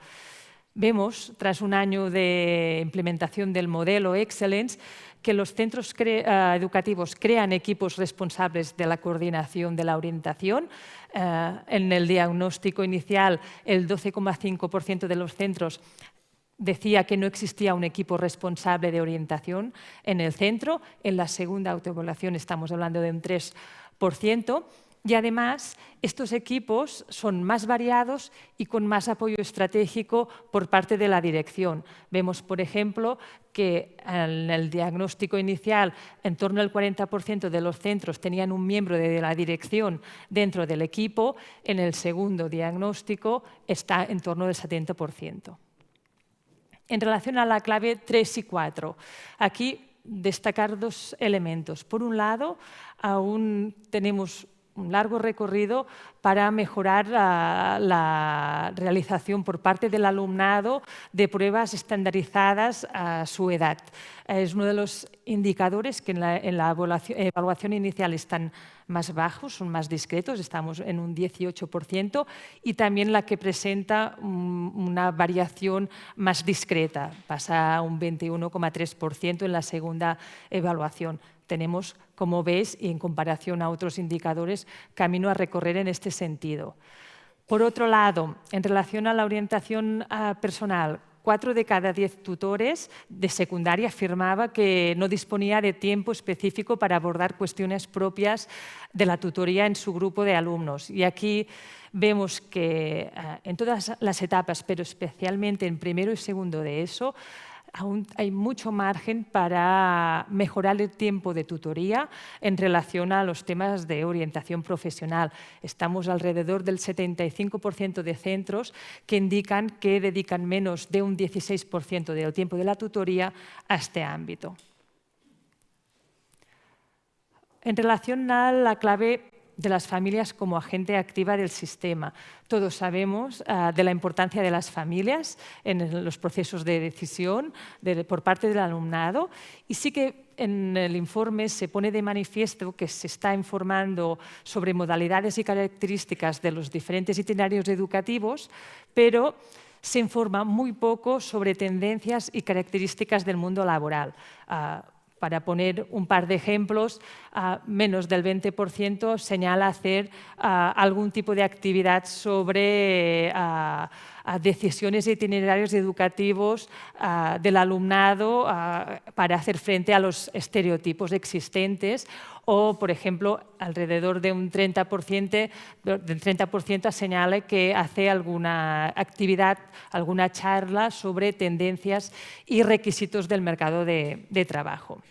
Vemos, tras un año de implementación del modelo Excellence, que los centros educativos crean equipos responsables de la coordinación de la orientación. En el diagnóstico inicial, el 12,5% de los centros decía que no existía un equipo responsable de orientación en el centro. En la segunda autoevaluación estamos hablando de un 3%. Y además, estos equipos son más variados y con más apoyo estratégico por parte de la dirección. Vemos, por ejemplo, que en el diagnóstico inicial, en torno al 40% de los centros tenían un miembro de la dirección dentro del equipo. En el segundo diagnóstico está en torno al 70%. En relación a la clave 3 y 4, aquí destacar dos elementos. Por un lado, aún tenemos un largo recorrido para mejorar la realización por parte del alumnado de pruebas estandarizadas a su edad. Es uno de los indicadores que en la evaluación inicial están más bajos, son más discretos, estamos en un 18%, y también la que presenta una variación más discreta, pasa a un 21,3% en la segunda evaluación. Tenemos, como ves, y en comparación a otros indicadores, camino a recorrer en este sentido. Por otro lado, en relación a la orientación personal, 4 de cada 10 tutores de secundaria afirmaba que no disponía de tiempo específico para abordar cuestiones propias de la tutoría en su grupo de alumnos. Y aquí vemos que en todas las etapas, pero especialmente en primero y segundo de ESO, aún hay mucho margen para mejorar el tiempo de tutoría en relación a los temas de orientación profesional. Estamos alrededor del 75% de centros que indican que dedican menos de un 16% del tiempo de la tutoría a este ámbito. En relación a la clave de las familias como agente activa del sistema. Todos sabemos de la importancia de las familias en los procesos de decisión por parte del alumnado, y sí que en el informe se pone de manifiesto que se está informando sobre modalidades y características de los diferentes itinerarios educativos, pero se informa muy poco sobre tendencias y características del mundo laboral. Para poner un par de ejemplos, menos del 20% señala hacer algún tipo de actividad sobre decisiones e itinerarios educativos del alumnado para hacer frente a los estereotipos existentes, o, por ejemplo, alrededor de un 30%, señala que hace alguna actividad, alguna charla sobre tendencias y requisitos del mercado de trabajo.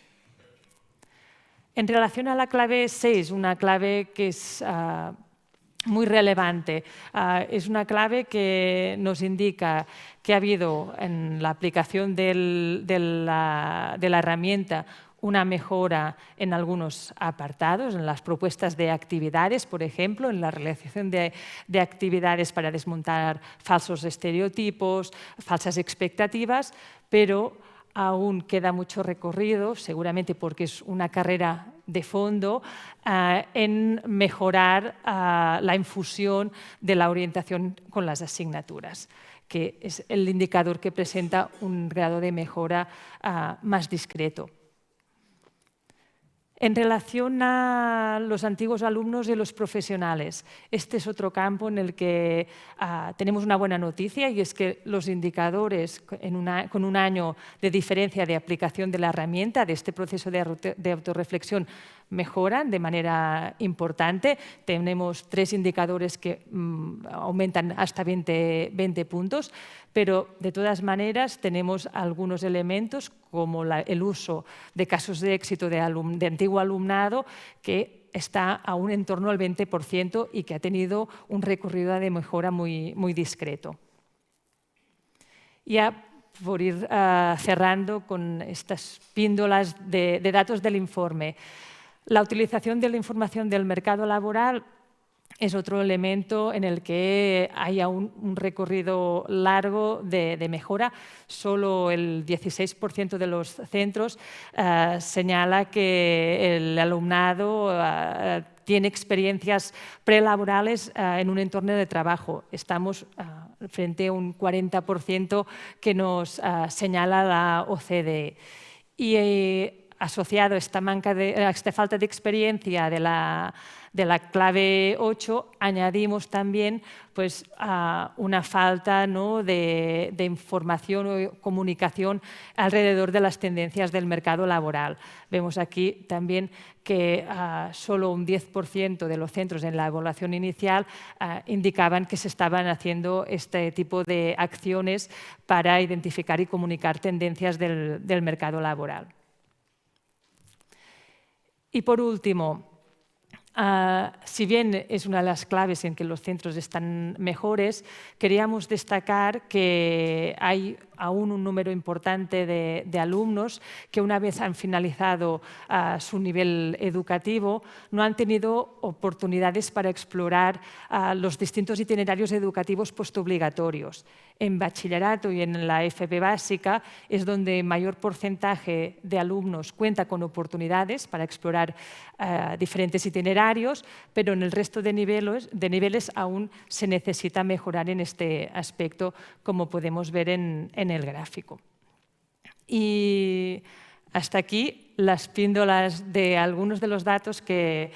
En relación a la clave 6, una clave que es muy relevante, es una clave que nos indica que ha habido en la aplicación de la herramienta una mejora en algunos apartados, en las propuestas de actividades, por ejemplo, en la realización de actividades para desmontar falsos estereotipos, falsas expectativas, pero aún queda mucho recorrido, seguramente porque es una carrera de fondo, en mejorar la infusión de la orientación con las asignaturas, que es el indicador que presenta un grado de mejora más discreto. En relación a los antiguos alumnos y los profesionales, este es otro campo en el que tenemos una buena noticia, y es que los indicadores con un año de diferencia de aplicación de la herramienta, de este proceso de autorreflexión, mejoran de manera importante. Tenemos 3 indicadores que aumentan hasta 20 puntos, pero de todas maneras tenemos algunos elementos como el uso de casos de éxito de antiguo alumnado, que está aún en torno al 20% y que ha tenido un recorrido de mejora muy discreto. Ya por ir cerrando con estas píndolas de datos del informe. La utilización de la información del mercado laboral es otro elemento en el que hay aún un recorrido largo de mejora. Solo el 16% de los centros señala que el alumnado tiene experiencias prelaborales en un entorno de trabajo. Estamos frente a un 40% que nos señala la OCDE. Y asociado a esta falta de experiencia de la clave 8, añadimos también pues, una falta, ¿no?, de información o comunicación alrededor de las tendencias del mercado laboral. Vemos aquí también que solo un 10% de los centros en la evaluación inicial indicaban que se estaban haciendo este tipo de acciones para identificar y comunicar tendencias del mercado laboral. Y por último, si bien es una de las claves en que los centros están mejores, queríamos destacar que hay aún un número importante de alumnos que una vez han finalizado su nivel educativo no han tenido oportunidades para explorar los distintos itinerarios educativos postobligatorios. En bachillerato y en la FP básica es donde mayor porcentaje de alumnos cuenta con oportunidades para explorar diferentes itinerarios, pero en el resto de niveles aún se necesita mejorar en este aspecto, como podemos ver en el gráfico. Y hasta aquí las píndolas de algunos de los datos que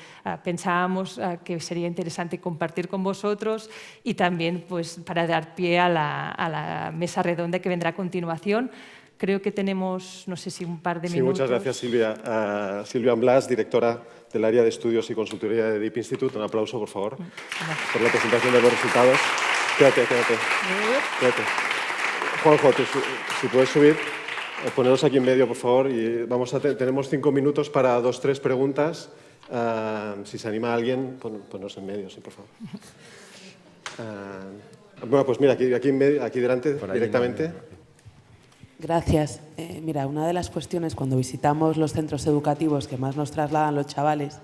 pensábamos que sería interesante compartir con vosotros y también pues, para dar pie a la mesa redonda que vendrá a continuación. Creo que tenemos, no sé si un par de minutos. Sí, muchas gracias, Silvia. Silvia Blas, directora del área de estudios y consultoría de Deep Institute. Un aplauso, por favor, por la presentación de los resultados. Quédate. Juanjo, si puedes subir, poneros aquí en medio, por favor. Y tenemos 5 minutos para 2 o 3 preguntas. Si se anima alguien, poneros en medio, sí, por favor. Bueno, pues mira, aquí en medio, aquí delante, directamente. Gracias. Mira, una de las cuestiones cuando visitamos los centros educativos que más nos trasladan los chavales,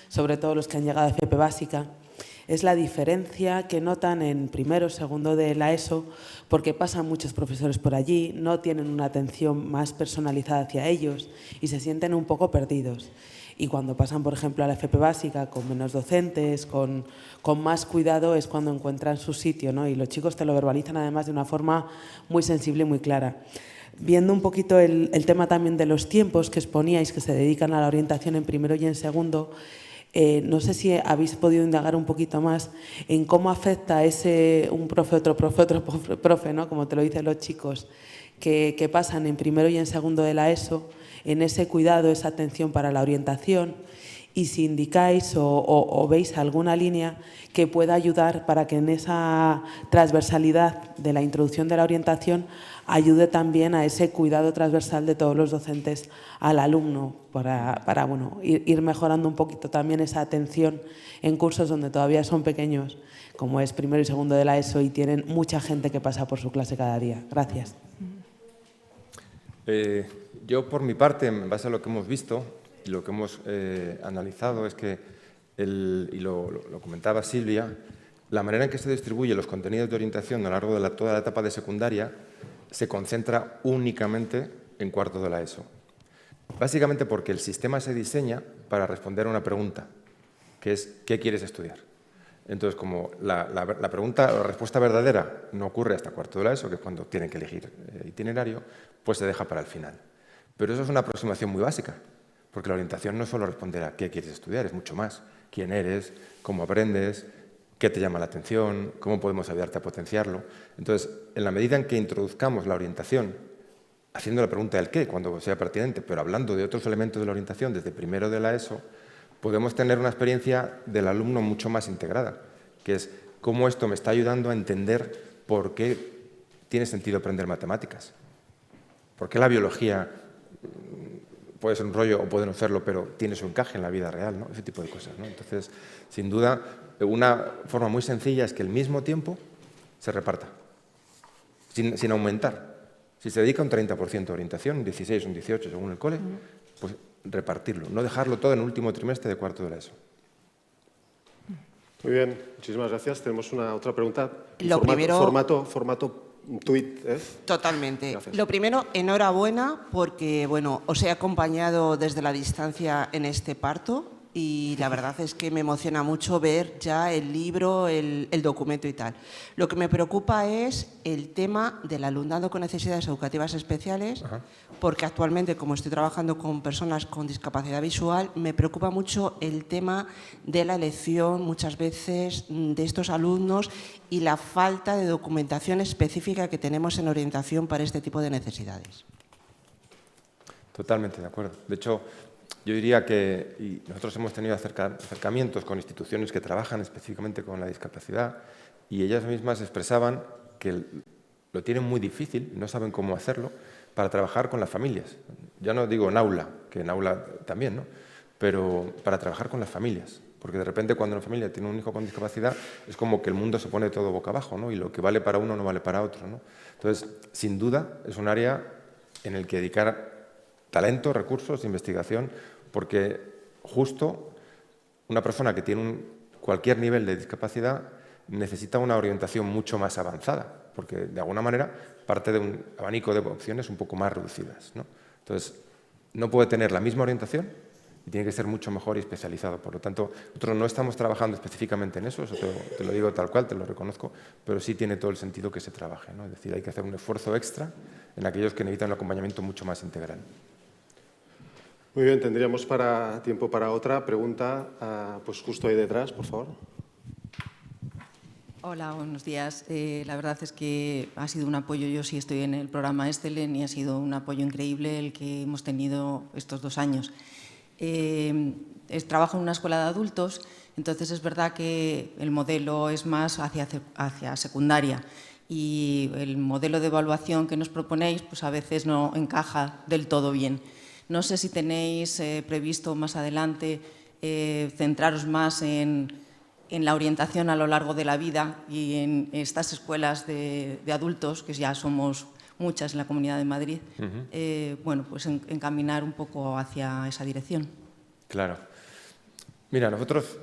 sobre todo los que han llegado a FP básica, es la diferencia que notan en primero o segundo de la ESO, porque pasan muchos profesores por allí, no tienen una atención más personalizada hacia ellos y se sienten un poco perdidos. Y cuando pasan, por ejemplo, a la FP básica con menos docentes, con más cuidado, es cuando encuentran su sitio, ¿no? Y los chicos te lo verbalizan además de una forma muy sensible y muy clara. Viendo un poquito el tema también de los tiempos que exponíais, que se dedican a la orientación en primero y en segundo, no sé si habéis podido indagar un poquito más en cómo afecta un profe, otro profe, ¿no? Como te lo dicen los chicos, que pasan en primero y en segundo de la ESO, en ese cuidado, esa atención para la orientación, y si indicáis o veis alguna línea que pueda ayudar para que en esa transversalidad de la introducción de la orientación ayude también a ese cuidado transversal de todos los docentes al alumno para bueno, ir mejorando un poquito también esa atención en cursos donde todavía son pequeños, como es primero y segundo de la ESO y tienen mucha gente que pasa por su clase cada día. Gracias. Yo, por mi parte, en base a lo que hemos visto y lo que hemos analizado, es que, y lo comentaba Silvia, la manera en que se distribuyen los contenidos de orientación a lo largo de toda la etapa de secundaria se concentra únicamente en cuarto de la ESO. Básicamente porque el sistema se diseña para responder a una pregunta, que es ¿qué quieres estudiar? Entonces, como la respuesta verdadera no ocurre hasta cuarto de la ESO, que es cuando tienen que elegir itinerario, pues se deja para el final. Pero eso es una aproximación muy básica, porque la orientación no es solo responder a qué quieres estudiar, es mucho más. ¿Quién eres? ¿Cómo aprendes? ¿Qué te llama la atención? ¿Cómo podemos ayudarte a potenciarlo? Entonces, en la medida en que introduzcamos la orientación, haciendo la pregunta del qué, cuando sea pertinente, pero hablando de otros elementos de la orientación desde primero de la ESO, podemos tener una experiencia del alumno mucho más integrada, que es cómo esto me está ayudando a entender por qué tiene sentido aprender matemáticas. ¿Por qué la biología puede ser un rollo o puede no serlo, pero tiene su encaje en la vida real, ¿no? Ese tipo de cosas, ¿no? Entonces, sin duda, una forma muy sencilla es que el mismo tiempo se reparta, sin aumentar. Si se dedica un 30% de orientación, un 16, un 18 según el cole, pues repartirlo, no dejarlo todo en el último trimestre de cuarto de la ESO. Muy bien, muchísimas gracias. Tenemos otra pregunta. Formato tuit, ¿eh? Totalmente. Gracias. Lo primero, enhorabuena porque, bueno, os he acompañado desde la distancia en este parto y la verdad es que me emociona mucho ver ya el libro, el documento y tal. Lo que me preocupa es el tema del alumnado con necesidades educativas especiales, porque actualmente, como estoy trabajando con personas con discapacidad visual, me preocupa mucho el tema de la elección, muchas veces, de estos alumnos y la falta de documentación específica que tenemos en orientación para este tipo de necesidades. Totalmente de acuerdo. De hecho, yo diría que nosotros hemos tenido acercamientos con instituciones que trabajan específicamente con la discapacidad y ellas mismas expresaban que lo tienen muy difícil, no saben cómo hacerlo, para trabajar con las familias. Ya no digo en aula, que en aula también, ¿no? Pero para trabajar con las familias. Porque de repente cuando una familia tiene un hijo con discapacidad es como que el mundo se pone todo boca abajo, ¿no? Y lo que vale para uno no vale para otro, ¿no? Entonces, sin duda, es un área en el que dedicar talento, recursos, investigación, porque justo una persona que tiene cualquier nivel de discapacidad necesita una orientación mucho más avanzada, porque de alguna manera parte de un abanico de opciones un poco más reducidas, ¿no? Entonces, no puede tener la misma orientación y tiene que ser mucho mejor y especializado. Por lo tanto, nosotros no estamos trabajando específicamente en eso te lo digo tal cual, te lo reconozco, pero sí tiene todo el sentido que se trabaje, ¿no? Es decir, hay que hacer un esfuerzo extra en aquellos que necesitan un acompañamiento mucho más integral. Muy bien, tendríamos tiempo para otra pregunta, pues justo ahí detrás, por favor. Hola, buenos días. La verdad es que ha sido un apoyo, yo sí estoy en el programa Estelen y ha sido un apoyo increíble el que hemos tenido estos 2 años. Trabajo en una escuela de adultos, entonces es verdad que el modelo es más hacia secundaria y el modelo de evaluación que nos proponéis pues a veces no encaja del todo bien. No sé si tenéis previsto más adelante centraros más en la orientación a lo largo de la vida y en estas escuelas de adultos, que ya somos muchas en la Comunidad de Madrid, bueno, pues encaminar un poco hacia esa dirección. Claro. Mira, nosotros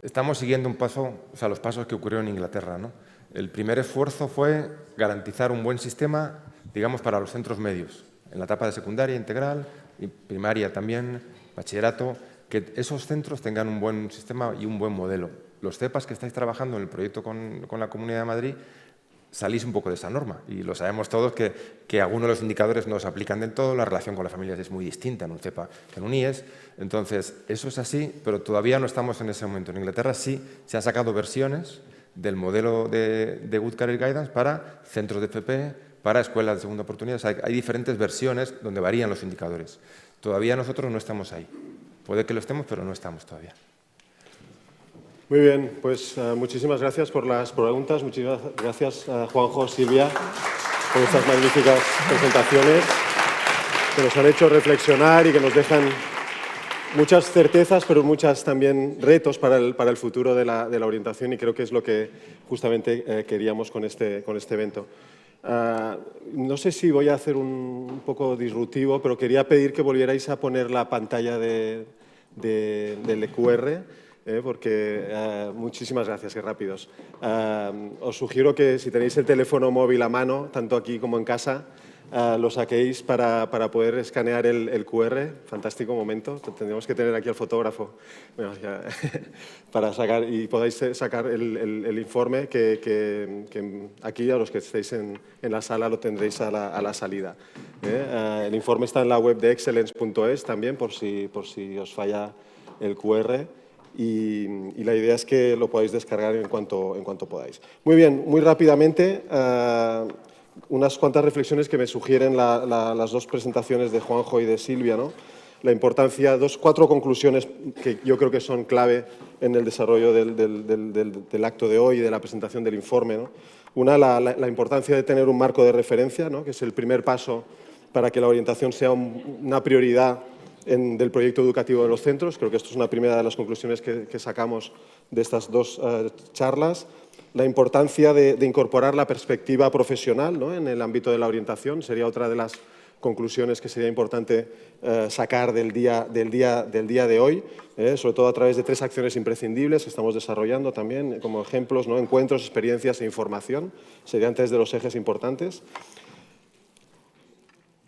estamos siguiendo los pasos que ocurrieron en Inglaterra, ¿no? El primer esfuerzo fue garantizar un buen sistema, digamos, para los centros medios, en la etapa de secundaria integral, y primaria también, bachillerato, que esos centros tengan un buen sistema y un buen modelo. Los CEPAs que estáis trabajando en el proyecto con la Comunidad de Madrid salís un poco de esa norma y lo sabemos todos que algunos de los indicadores no se aplican del todo, la relación con las familias es muy distinta en un CEPA que en un IES, entonces eso es así, pero todavía no estamos en ese momento. En Inglaterra sí se han sacado versiones del modelo de Good Career Guidance para centros de FP, para escuelas de segunda oportunidad. O sea, hay diferentes versiones donde varían los indicadores. Todavía nosotros no estamos ahí. Puede que lo estemos, pero no estamos todavía. Muy bien, pues muchísimas gracias por las preguntas. Muchísimas gracias a Juanjo, Silvia, por estas magníficas presentaciones que nos han hecho reflexionar y que nos dejan muchas certezas, pero muchas también retos para el futuro de la orientación, y creo que es lo que justamente queríamos con este evento. No sé si voy a hacer un poco disruptivo, pero quería pedir que volvierais a poner la pantalla del QR, porque muchísimas gracias, qué rápidos. Os sugiero que si tenéis el teléfono móvil a mano, tanto aquí como en casa, lo saquéis para poder escanear el QR. Fantástico momento. Tendríamos que tener aquí al fotógrafo para sacar, y podáis sacar el informe que aquí, a los que estéis en la sala, lo tendréis a la salida. El informe está en la web de excellence.es también, por si os falla el QR. Y la idea es que lo podáis descargar en cuanto podáis. Muy bien, muy rápidamente, unas cuantas reflexiones que me sugieren las dos presentaciones de Juanjo y de Silvia, ¿no? La importancia, 4 conclusiones que yo creo que son clave en el desarrollo del acto de hoy y de la presentación del informe, ¿no? Una, la importancia de tener un marco de referencia, ¿no? Que es el primer paso para que la orientación sea una prioridad del proyecto educativo de los centros. Creo que esto es una primera de las conclusiones que sacamos de estas 2 charlas. La importancia de incorporar la perspectiva profesional, ¿no? En el ámbito de la orientación sería otra de las conclusiones que sería importante sacar del día de hoy, sobre todo a través de 3 acciones imprescindibles que estamos desarrollando también como ejemplos, ¿no? Encuentros, experiencias e información, serían 3 de los ejes importantes.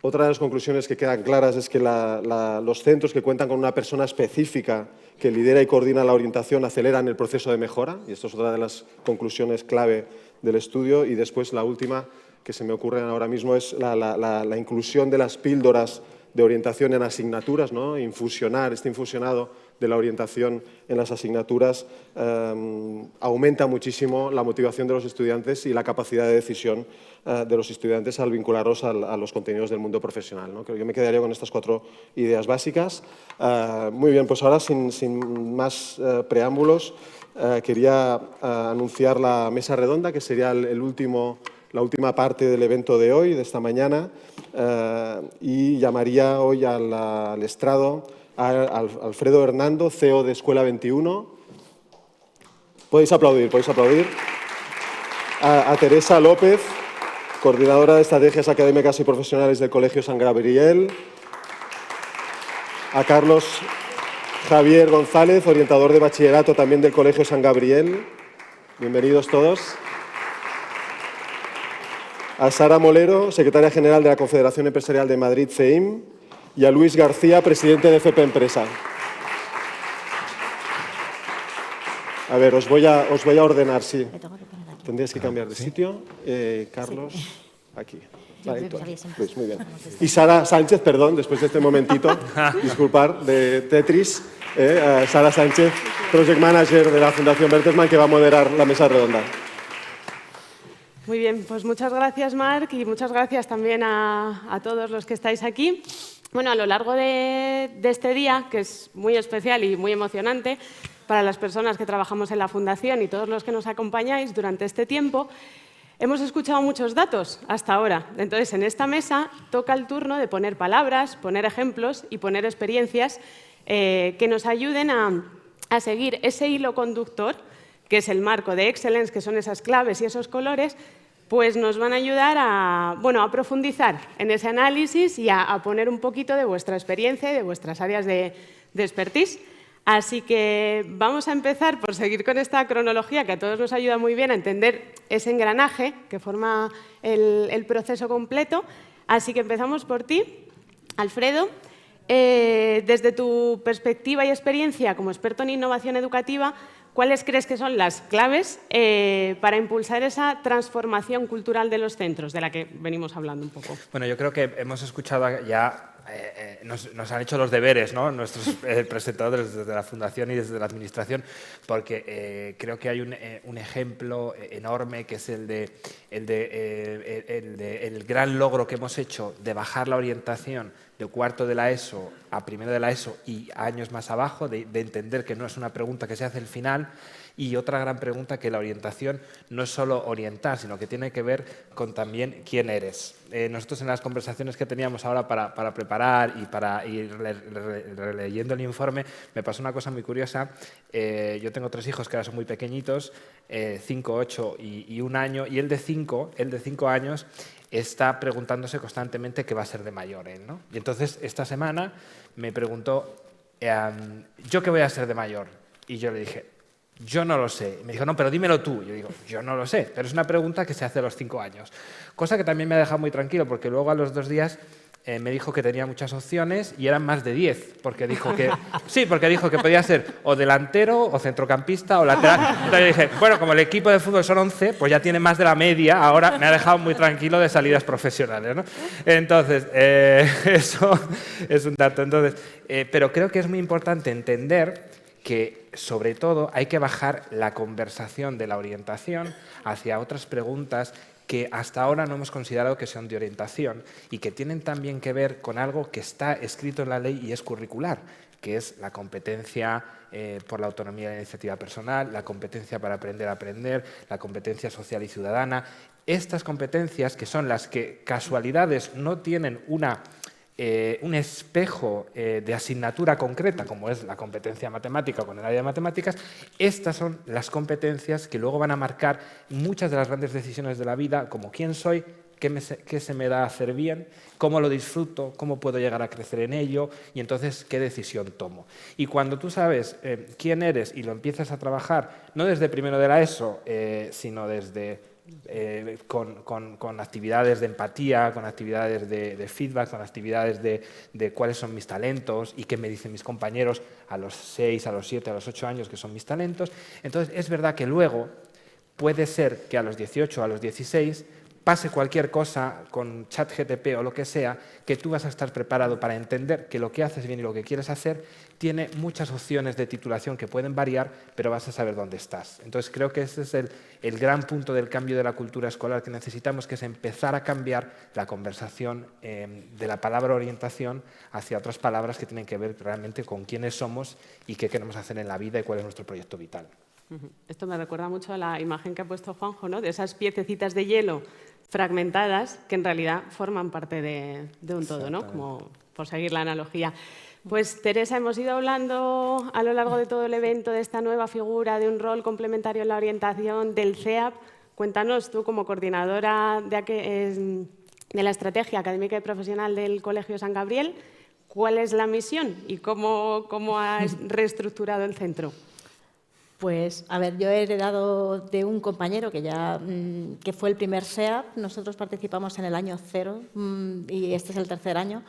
Otra de las conclusiones que quedan claras es que los centros que cuentan con una persona específica que lidera y coordina la orientación aceleran el proceso de mejora, y esto es otra de las conclusiones clave del estudio. Y después la última que se me ocurre ahora mismo es la inclusión de las píldoras de orientación en asignaturas, ¿no? Infusionar, este infusionado de la orientación en las asignaturas aumenta muchísimo la motivación de los estudiantes y la capacidad de decisión de los estudiantes al vincularlos a los contenidos del mundo profesional, ¿no? Creo que me quedaría con estas 4 ideas básicas. Muy bien, pues ahora sin más preámbulos, quería anunciar la mesa redonda, que sería la última parte del evento de hoy, de esta mañana, y llamaría hoy al estrado a Alfredo Hernando, CEO de Escuela 21. Podéis aplaudir. A Teresa López, coordinadora de Estrategias Académicas y Profesionales del Colegio San Gabriel. A Carlos Javier González, orientador de bachillerato también del Colegio San Gabriel. Bienvenidos todos. A Sara Molero, secretaria general de la Confederación Empresarial de Madrid, CEIM, y a Luis García, presidente de FP Empresa. A ver, os voy a ordenar, sí. Tendríais que cambiar de sitio. Carlos, aquí. Vale, Luis, muy bien. Y Sara Sánchez, perdón, después de este momentito, disculpar, de Tetris, Sara Sánchez, Project Manager de la Fundación Bertelsmann, que va a moderar la mesa redonda. Muy bien, pues muchas gracias, Marc, y muchas gracias también a todos los que estáis aquí. Bueno, a lo largo de este día, que es muy especial y muy emocionante para las personas que trabajamos en la Fundación y todos los que nos acompañáis durante este tiempo, hemos escuchado muchos datos hasta ahora. Entonces, en esta mesa toca el turno de poner palabras, poner ejemplos y poner experiencias que nos ayuden a seguir ese hilo conductor, que es el marco de Excellence, que son esas claves y esos colores, pues nos van a ayudar a profundizar en ese análisis y a poner un poquito de vuestra experiencia y de vuestras áreas de expertise. Así que vamos a empezar por seguir con esta cronología que a todos nos ayuda muy bien a entender ese engranaje que forma el proceso completo. Así que empezamos por ti, Alfredo. Desde tu perspectiva y experiencia como experto en innovación educativa, ¿cuáles crees que son las claves para impulsar esa transformación cultural de los centros, de la que venimos hablando un poco? Bueno, yo creo que hemos escuchado ya, nos han hecho los deberes, ¿no? Nuestros presentadores desde la Fundación y desde la Administración, porque creo que hay un ejemplo enorme que es el gran logro que hemos hecho de bajar la orientación de cuarto de la ESO a primero de la ESO y años más abajo, de entender que no es una pregunta que se hace al final. Y otra gran pregunta, que la orientación no es solo orientar, sino que tiene que ver con también quién eres. Nosotros en las conversaciones que teníamos ahora para preparar y para ir releyendo el informe, me pasó una cosa muy curiosa. Yo tengo 3 hijos que ahora son muy pequeñitos, 5, 8 y 1 año, y el de 5 años está preguntándose constantemente qué va a ser de mayor él, ¿no? Y entonces esta semana me preguntó, ¿yo qué voy a ser de mayor? Y yo le dije, yo no lo sé. Me dijo, no, pero dímelo tú. Yo digo, yo no lo sé, pero es una pregunta que se hace a los 5 años. Cosa que también me ha dejado muy tranquilo, porque luego a los 2 días me dijo que tenía muchas opciones y eran más de 10, porque dijo que sí, porque dijo que podía ser o delantero o centrocampista o lateral. Entonces yo dije, bueno, como el equipo de fútbol son 11, pues ya tiene más de la media, ahora me ha dejado muy tranquilo de salidas profesionales, ¿no? Entonces, eso es un dato. Entonces, pero creo que es muy importante entender que, sobre todo, hay que bajar la conversación de la orientación hacia otras preguntas que hasta ahora no hemos considerado que sean de orientación y que tienen también que ver con algo que está escrito en la ley y es curricular, que es la competencia por la autonomía de la iniciativa personal, la competencia para aprender a aprender, la competencia social y ciudadana. Estas competencias, que son las que casualidades no tienen un espejo de asignatura concreta, como es la competencia matemática con el área de matemáticas, estas son las competencias que luego van a marcar muchas de las grandes decisiones de la vida, como quién soy, qué se me da hacer bien, cómo lo disfruto, cómo puedo llegar a crecer en ello y entonces qué decisión tomo. Y cuando tú sabes quién eres y lo empiezas a trabajar, no desde primero de la ESO, sino desde con actividades de empatía, con actividades de feedback, con actividades de cuáles son mis talentos y qué me dicen mis compañeros a los 6, a los 7, a los 8 años que son mis talentos. Entonces es verdad que luego puede ser que a los 18 o a los 16 pase cualquier cosa con ChatGPT o lo que sea, que tú vas a estar preparado para entender que lo que haces bien y lo que quieres hacer tiene muchas opciones de titulación que pueden variar, pero vas a saber dónde estás. Entonces creo que ese es el gran punto del cambio de la cultura escolar que necesitamos, que es empezar a cambiar la conversación de la palabra orientación hacia otras palabras que tienen que ver realmente con quiénes somos y qué queremos hacer en la vida y cuál es nuestro proyecto vital. Esto me recuerda mucho a la imagen que ha puesto Juanjo, ¿no? De esas piececitas de hielo fragmentadas que en realidad forman parte de un todo, ¿no? Como por seguir la analogía. Pues Teresa, hemos ido hablando a lo largo de todo el evento de esta nueva figura, de un rol complementario en la orientación del CEAP. Cuéntanos tú, como coordinadora de la estrategia académica y profesional del Colegio San Gabriel, ¿cuál es la misión y cómo has reestructurado el centro? Pues, a ver, yo he heredado de un compañero que fue el primer SEAP. Nosotros participamos en el año 0 y este es el tercer año.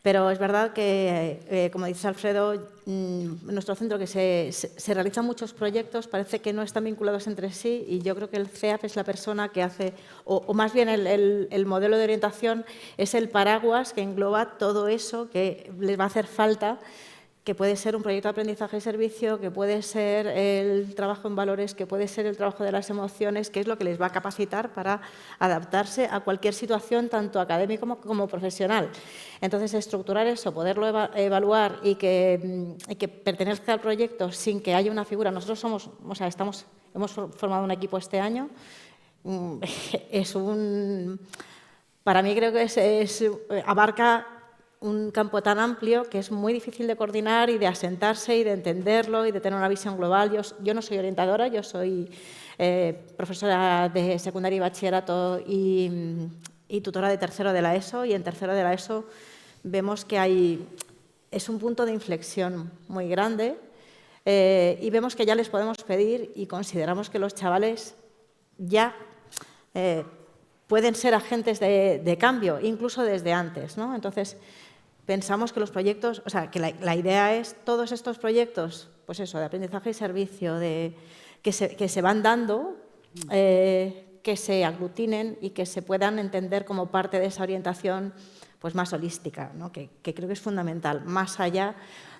Pero es verdad que, como dice Alfredo, en nuestro centro que se realizan muchos proyectos, parece que no están vinculados entre sí y yo creo que el CEAP es la persona que hace, o más bien el modelo de orientación es el paraguas que engloba todo eso que les va a hacer falta, que puede ser un proyecto de aprendizaje y servicio, que puede ser el trabajo en valores, que puede ser el trabajo de las emociones, que es lo que les va a capacitar para adaptarse a cualquier situación, tanto académica como profesional. Entonces, estructurar eso, poderlo evaluar y que pertenezca al proyecto sin que haya una figura. Nosotros hemos formado un equipo este año. Para mí creo que abarca un campo tan amplio que es muy difícil de coordinar y de asentarse y de entenderlo y de tener una visión global. Yo no soy orientadora, yo soy profesora de secundaria y bachillerato y tutora de tercero de la ESO, y en tercero de la ESO vemos que es un punto de inflexión muy grande y vemos que ya les podemos pedir y consideramos que los chavales ya pueden ser agentes de cambio, incluso desde antes, ¿no? Entonces, pensamos que los proyectos, o sea, que la idea es todos estos proyectos, pues eso, de aprendizaje y servicio, que se van dando, que se aglutinen y que se puedan entender como parte de esa orientación pues más holística, ¿no? que creo que es fundamental, más allá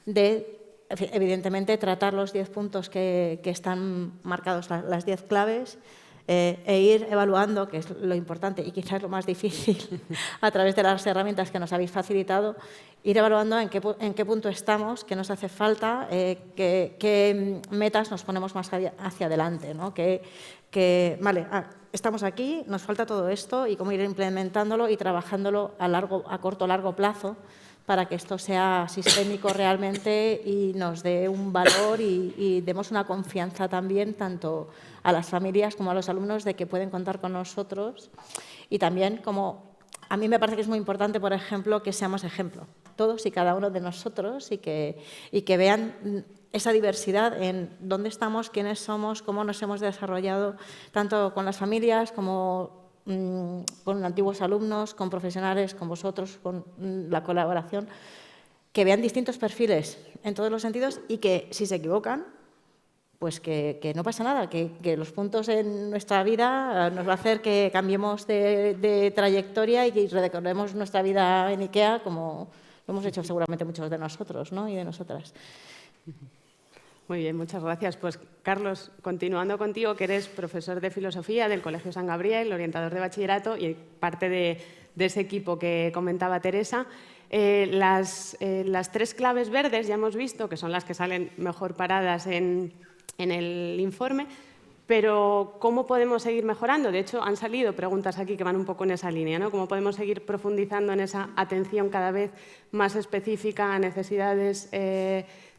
de, evidentemente, tratar los 10 puntos que están marcados, las 10 claves, e ir evaluando, que es lo importante y quizás lo más difícil, a través de las herramientas que nos habéis facilitado, ir evaluando en qué punto estamos, qué nos hace falta, qué metas nos ponemos más hacia adelante, ¿no? Vale, estamos aquí, nos falta todo esto y cómo ir implementándolo y trabajándolo a corto o largo plazo para que esto sea sistémico realmente y nos dé un valor y demos una confianza también tanto a las familias como a los alumnos de que pueden contar con nosotros. Y también, como a mí me parece que es muy importante, por ejemplo, que seamos ejemplo, todos y cada uno de nosotros, y que vean esa diversidad en dónde estamos, quiénes somos, cómo nos hemos desarrollado, tanto con las familias como con antiguos alumnos, con profesionales, con vosotros, con la colaboración, que vean distintos perfiles en todos los sentidos y que si se equivocan, pues que no pasa nada, que los puntos en nuestra vida nos va a hacer que cambiemos de trayectoria y que recordemos nuestra vida en IKEA como lo hemos hecho seguramente muchos de nosotros, ¿no? Y de nosotras. Muy bien, muchas gracias. Pues, Carlos, continuando contigo, que eres profesor de filosofía del Colegio San Gabriel, orientador de bachillerato y parte de ese equipo que comentaba Teresa. Las 3 claves verdes ya hemos visto que son las que salen mejor paradas en el informe, pero ¿cómo podemos seguir mejorando? De hecho, han salido preguntas aquí que van un poco en esa línea, ¿no? ¿Cómo podemos seguir profundizando en esa atención cada vez más específica a necesidades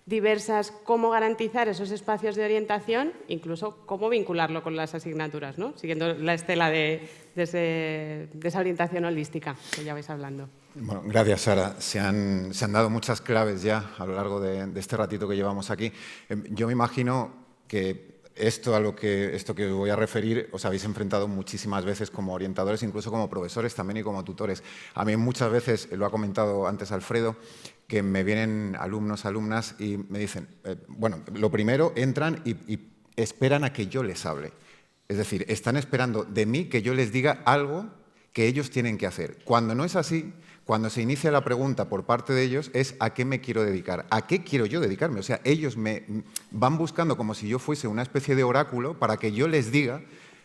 diversas, cómo garantizar esos espacios de orientación, incluso cómo vincularlo con las asignaturas, ¿no? Siguiendo la estela de esa orientación holística que ya vais hablando. Bueno, gracias, Sara. Se han dado muchas claves ya a lo largo de este ratito que llevamos aquí. Yo me imagino que esto que os voy a referir os habéis enfrentado muchísimas veces como orientadores, incluso como profesores también y como tutores. A mí muchas veces, lo ha comentado antes Alfredo, que me vienen alumnos, alumnas y me dicen, bueno, lo primero, entran y esperan a que yo les hable. Es decir, están esperando de mí que yo les diga algo que ellos tienen que hacer. Cuando no es así, cuando se inicia la pregunta por parte de ellos es ¿a qué me quiero dedicar? ¿A qué quiero yo dedicarme? O sea, ellos me van buscando como si yo fuese una especie de oráculo para que yo les diga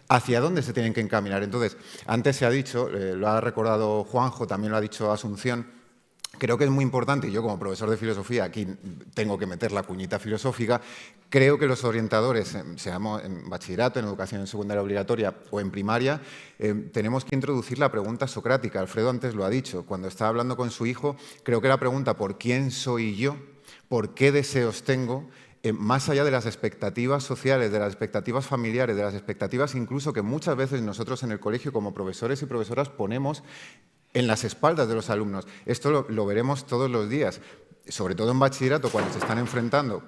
hacia dónde se tienen que encaminar. Entonces, antes se ha dicho, lo ha recordado Juanjo, también lo ha dicho Asunción. Creo que es muy importante, y yo como profesor de filosofía aquí tengo que meter la cuñita filosófica, creo que los orientadores, seamos en bachillerato, en educación secundaria obligatoria o en primaria, tenemos que introducir la pregunta socrática. Alfredo antes lo ha dicho, cuando estaba hablando con su hijo, creo que la pregunta ¿por quién soy yo? ¿Por qué deseos tengo? Más allá de las expectativas sociales, de las expectativas familiares, de las expectativas incluso que muchas veces nosotros en el colegio como profesores y profesoras ponemos en las espaldas de los alumnos. Esto lo veremos todos los días, sobre todo en bachillerato, cuando se están enfrentando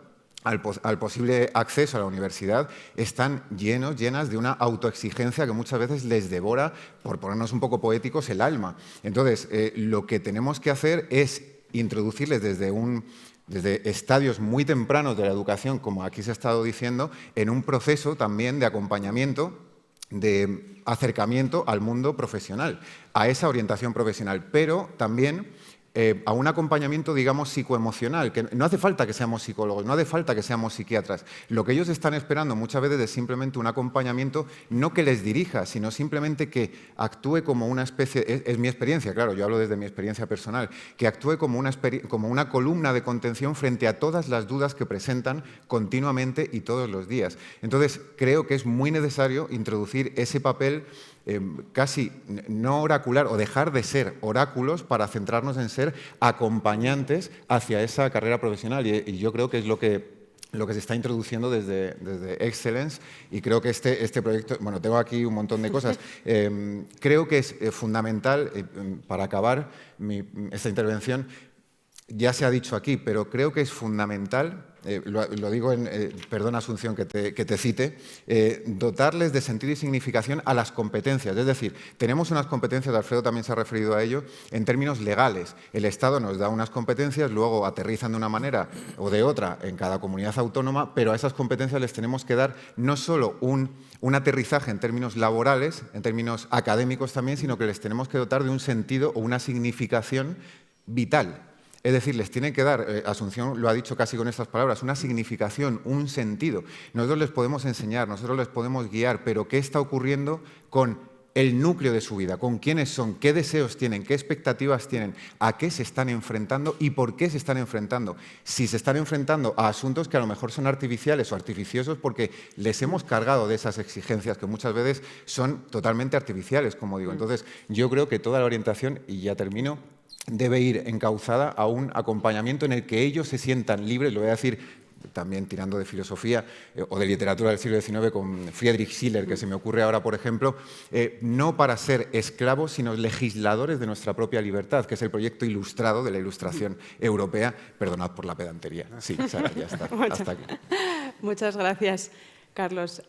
al posible acceso a la universidad, están llenas de una autoexigencia que muchas veces les devora, por ponernos un poco poéticos, el alma. Entonces, lo que tenemos que hacer es introducirles desde estadios muy tempranos de la educación, como aquí se ha estado diciendo, en un proceso también de acompañamiento, de acercamiento al mundo profesional, a esa orientación profesional, pero también a un acompañamiento, digamos, psicoemocional, que no hace falta que seamos psicólogos, no hace falta que seamos psiquiatras. Lo que ellos están esperando muchas veces es simplemente un acompañamiento, no que les dirija, sino simplemente que actúe como una especie, es mi experiencia, claro, yo hablo desde mi experiencia personal, que actúe como una columna de contención frente a todas las dudas que presentan continuamente y todos los días. Entonces, creo que es muy necesario introducir ese papel casi no oracular o dejar de ser oráculos para centrarnos en ser acompañantes hacia esa carrera profesional y yo creo que es lo que se está introduciendo desde Excellence y creo que este proyecto, bueno, tengo aquí un montón de cosas, creo que es fundamental, para acabar esta intervención, ya se ha dicho aquí, pero creo que es fundamental, lo digo perdona Asunción que te cite, dotarles de sentido y significación a las competencias. Es decir, tenemos unas competencias, Alfredo también se ha referido a ello, en términos legales. El Estado nos da unas competencias, luego aterrizan de una manera o de otra en cada comunidad autónoma, pero a esas competencias les tenemos que dar no solo un aterrizaje en términos laborales, en términos académicos también, sino que les tenemos que dotar de un sentido o una significación vital. Es decir, les tiene que dar, Asunción lo ha dicho casi con estas palabras, una significación, un sentido. Nosotros les podemos enseñar, nosotros les podemos guiar, pero ¿qué está ocurriendo con el núcleo de su vida? ¿Con quiénes son? ¿Qué deseos tienen? ¿Qué expectativas tienen? ¿A qué se están enfrentando? ¿Y por qué se están enfrentando? Si se están enfrentando a asuntos que a lo mejor son artificiales o artificiosos porque les hemos cargado de esas exigencias que muchas veces son totalmente artificiales, como digo. Entonces, yo creo que toda la orientación, y ya termino, debe ir encauzada a un acompañamiento en el que ellos se sientan libres, lo voy a decir también tirando de filosofía o de literatura del siglo XIX con Friedrich Schiller, que se me ocurre ahora, por ejemplo, no para ser esclavos, sino legisladores de nuestra propia libertad, que es el proyecto ilustrado de la Ilustración europea. Perdonad por la pedantería. Sí, Sara, ya está. Hasta aquí. Muchas gracias, Carlos.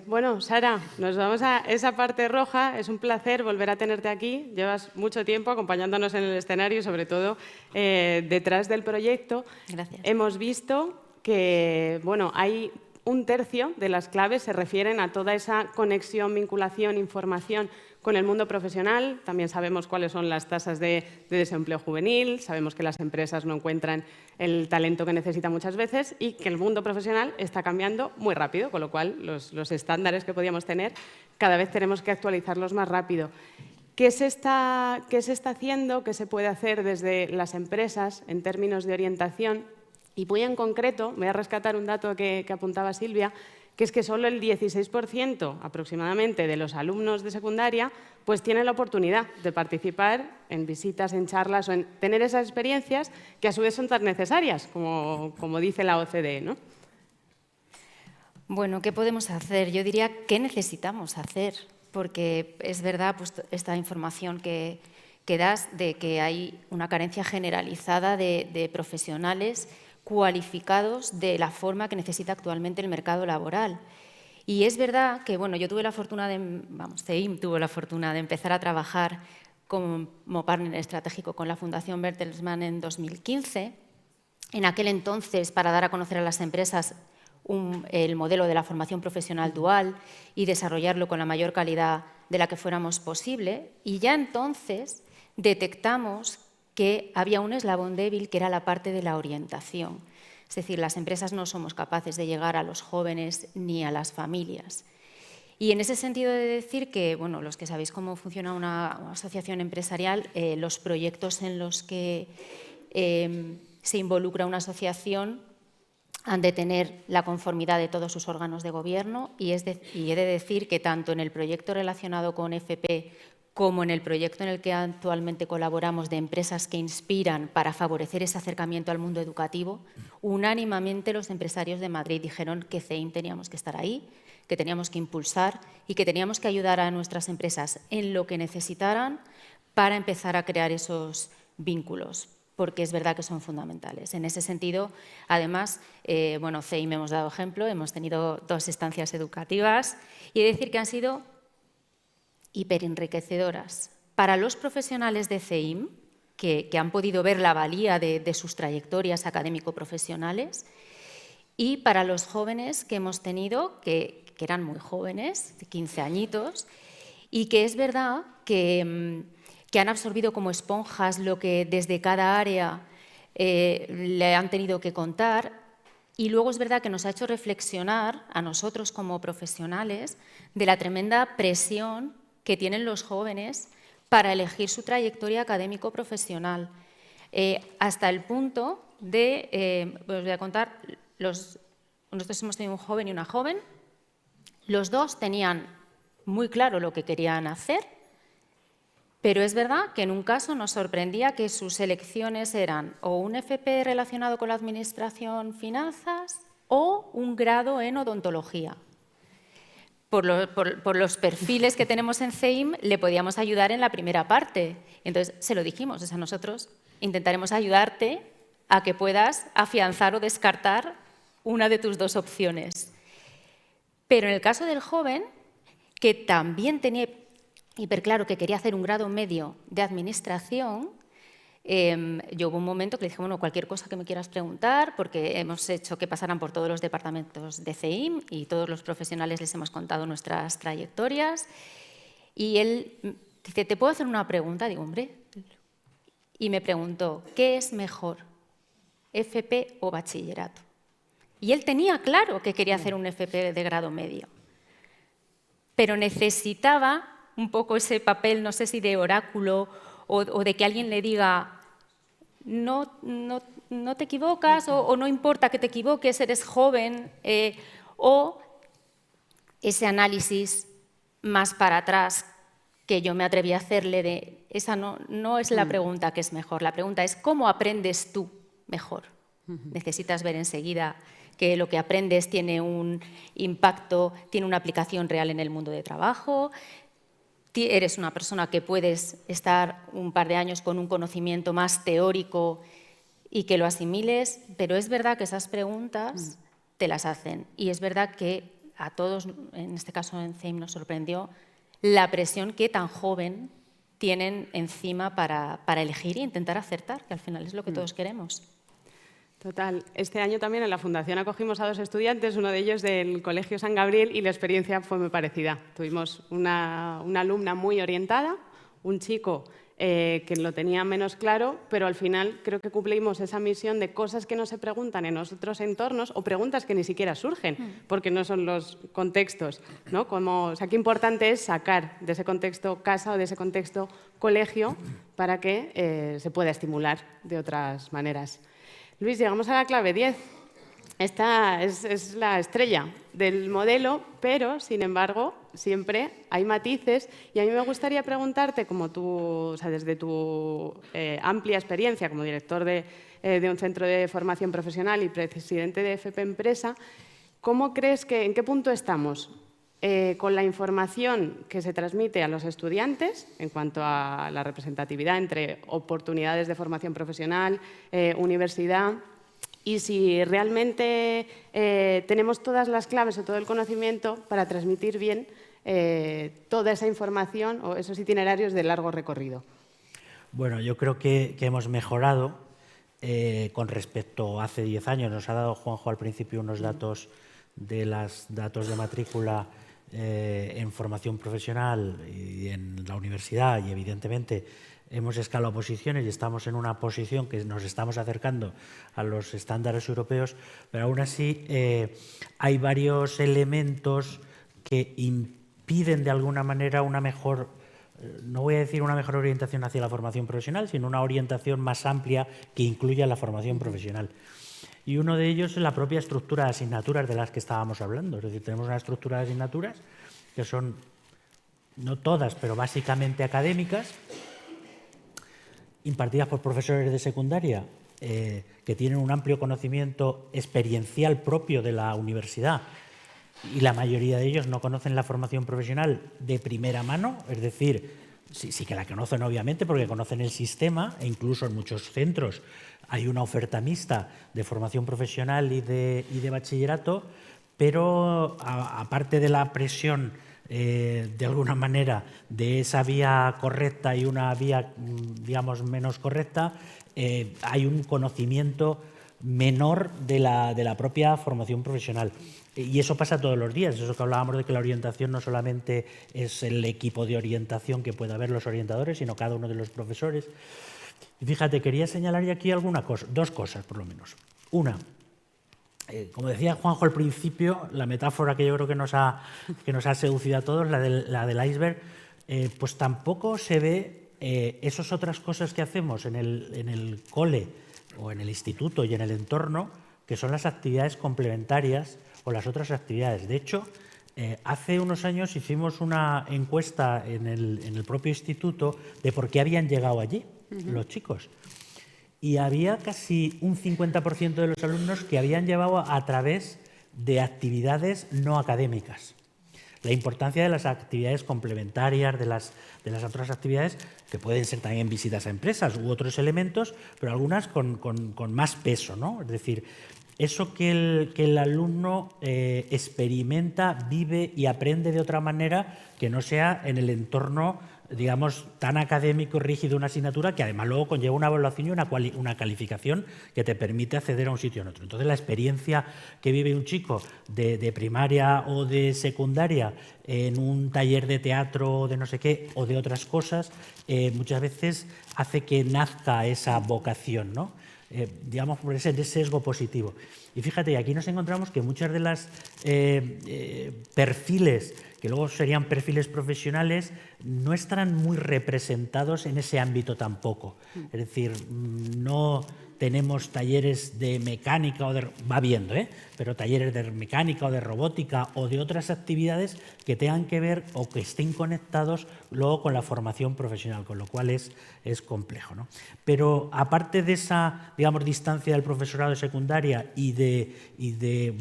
Bueno, Sara, nos vamos a esa parte roja. Es un placer volver a tenerte aquí. Llevas mucho tiempo acompañándonos en el escenario y sobre todo detrás del proyecto. Gracias. Hemos visto que hay un tercio de las claves se refieren a toda esa conexión, vinculación, información con el mundo profesional. También sabemos cuáles son las tasas de desempleo juvenil, sabemos que las empresas no encuentran el talento que necesitan muchas veces y que el mundo profesional está cambiando muy rápido, con lo cual los estándares que podíamos tener cada vez tenemos que actualizarlos más rápido. ¿Qué se está haciendo? ¿Qué se puede hacer desde las empresas en términos de orientación? Y muy en concreto, voy a rescatar un dato que apuntaba Silvia, que es que solo el 16% aproximadamente de los alumnos de secundaria pues tienen la oportunidad de participar en visitas, en charlas o en tener esas experiencias que a su vez son tan necesarias, como dice la OCDE, ¿no? Bueno, ¿qué podemos hacer? Yo diría, ¿qué necesitamos hacer? Porque es verdad pues, esta información que das de que hay una carencia generalizada de profesionales cualificados de la forma que necesita actualmente el mercado laboral. Y es verdad que, bueno, yo tuve la fortuna CEIM tuvo la fortuna de empezar a trabajar como partner estratégico con la Fundación Bertelsmann en 2015. En aquel entonces, para dar a conocer a las empresas el modelo de la formación profesional dual y desarrollarlo con la mayor calidad de la que fuéramos posible. Y ya entonces detectamos que había un eslabón débil que era la parte de la orientación. Es decir, las empresas no somos capaces de llegar a los jóvenes ni a las familias. Y en ese sentido de decir que, bueno, los que sabéis cómo funciona una asociación empresarial, los proyectos en los que se involucra una asociación han de tener la conformidad de todos sus órganos de gobierno y he de decir que tanto en el proyecto relacionado con FP como en el proyecto en el que actualmente colaboramos de empresas que inspiran para favorecer ese acercamiento al mundo educativo, unánimemente los empresarios de Madrid dijeron que CEIM teníamos que estar ahí, que teníamos que impulsar y que teníamos que ayudar a nuestras empresas en lo que necesitaran para empezar a crear esos vínculos, porque es verdad que son fundamentales. En ese sentido, además, bueno, CEIM hemos dado ejemplo, hemos tenido 2 estancias educativas y he de decir que han sido hiperenriquecedoras para los profesionales de CEIM, que han podido ver la valía de sus trayectorias académico-profesionales, y para los jóvenes que hemos tenido, que eran muy jóvenes, de 15 añitos, y que es verdad que han absorbido como esponjas lo que desde cada área le han tenido que contar. Y luego es verdad que nos ha hecho reflexionar a nosotros como profesionales de la tremenda presión que tienen los jóvenes para elegir su trayectoria académico-profesional, hasta el punto de, os voy a contar, nosotros hemos tenido un joven y una joven, los 2 tenían muy claro lo que querían hacer, pero es verdad que en un caso nos sorprendía que sus elecciones eran o un FP relacionado con la administración, finanzas, o un grado en odontología. Por los perfiles que tenemos en CEIM, le podíamos ayudar en la primera parte. Entonces, se lo dijimos, o sea, nosotros intentaremos ayudarte a que puedas afianzar o descartar una de tus 2 opciones. Pero en el caso del joven, que también tenía hiperclaro que quería hacer un grado medio de administración, yo hubo un momento que le dije, bueno, cualquier cosa que me quieras preguntar, porque hemos hecho que pasaran por todos los departamentos de CEIM y todos los profesionales les hemos contado nuestras trayectorias. Y él dice, ¿te puedo hacer una pregunta? Digo, hombre. Y me preguntó, ¿qué es mejor, FP o bachillerato? Y él tenía claro que quería hacer un FP de grado medio, pero necesitaba un poco ese papel, no sé si de oráculo o de que alguien le diga, no te equivocas o no importa que te equivoques, eres joven, o ese análisis más para atrás que yo me atreví a hacerle de, esa no es la pregunta que es mejor, la pregunta es ¿cómo aprendes tú mejor? Necesitas ver enseguida que lo que aprendes tiene un impacto, tiene una aplicación real en el mundo de trabajo. Eres una persona que puedes estar un par de años con un conocimiento más teórico y que lo asimiles, pero es verdad que esas preguntas te las hacen. Y es verdad que a todos, en este caso en CEIM, nos sorprendió la presión que tan joven tienen encima para elegir e intentar acertar, que al final es lo que todos queremos. Total. Este año también en la Fundación acogimos a 2 estudiantes, uno de ellos del Colegio San Gabriel, y la experiencia fue muy parecida. Tuvimos una alumna muy orientada, un chico que lo tenía menos claro, pero al final creo que cumplimos esa misión de cosas que no se preguntan en otros entornos o preguntas que ni siquiera surgen, porque no son los contextos, ¿no? O sea, qué importante es sacar de ese contexto casa o de ese contexto colegio para que se pueda estimular de otras maneras. Luis, llegamos a la clave 10. esta es la estrella del modelo, pero, sin embargo, siempre hay matices. Y a mí me gustaría preguntarte, como tú, o sea, desde tu amplia experiencia como director de un centro de formación profesional y presidente de FP Empresa, ¿cómo crees en qué punto estamos con la información que se transmite a los estudiantes en cuanto a la representatividad entre oportunidades de formación profesional, universidad? Y si realmente tenemos todas las claves o todo el conocimiento para transmitir bien toda esa información o esos itinerarios de largo recorrido. Bueno, yo creo que hemos mejorado con respecto a hace 10 años. Nos ha dado Juanjo al principio unos datos de los datos de matrícula en formación profesional y en la universidad, y evidentemente hemos escalado posiciones y estamos en una posición que nos estamos acercando a los estándares europeos, pero aún así hay varios elementos que impiden de alguna manera una mejor, no voy a decir una mejor orientación hacia la formación profesional, sino una orientación más amplia que incluya la formación profesional. Y uno de ellos es la propia estructura de asignaturas de las que estábamos hablando. Es decir, tenemos una estructura de asignaturas que son, no todas, pero básicamente académicas, impartidas por profesores de secundaria que tienen un amplio conocimiento experiencial propio de la universidad, y la mayoría de ellos no conocen la formación profesional de primera mano, es decir, sí que la conocen obviamente porque conocen el sistema, e incluso en muchos centros hay una oferta mixta de formación profesional y de bachillerato, pero aparte de la presión de alguna manera de esa vía correcta y una vía, digamos, menos correcta, hay un conocimiento menor de la propia formación profesional. Y eso pasa todos los días. Eso que hablábamos de que la orientación no solamente es el equipo de orientación que pueda haber los orientadores, sino cada uno de los profesores. Y fíjate, quería señalar aquí dos cosas por lo menos. Una, como decía Juanjo al principio, la metáfora que yo creo que nos ha seducido a todos, la del iceberg, pues tampoco se ve esas otras cosas que hacemos en el cole o en el instituto y en el entorno, que son las actividades complementarias o las otras actividades. De hecho, hace unos años hicimos una encuesta en el propio instituto de por qué habían llegado allí los chicos. Y había casi un 50% de los alumnos que habían llevado a través de actividades no académicas. La importancia de las actividades complementarias, de las otras actividades, que pueden ser también visitas a empresas u otros elementos, pero algunas con más peso, ¿no? Es decir, eso que el alumno experimenta, vive y aprende de otra manera que no sea en el entorno, digamos, tan académico, rígido, una asignatura que además luego conlleva una evaluación y una calificación que te permite acceder a un sitio o en otro. Entonces, la experiencia que vive un chico de primaria o de secundaria en un taller de teatro o de no sé qué o de otras cosas, muchas veces hace que nazca esa vocación, ¿no? Digamos, por ese sesgo positivo. Y fíjate, aquí nos encontramos que muchas de las perfiles, que luego serían perfiles profesionales, no estarán muy representados en ese ámbito tampoco. Es decir, no tenemos talleres de mecánica, va viendo, pero talleres de mecánica o de robótica o de otras actividades que tengan que ver o que estén conectados luego con la formación profesional, con lo cual es complejo, ¿no? Pero aparte de esa, digamos, distancia del profesorado de secundaria y de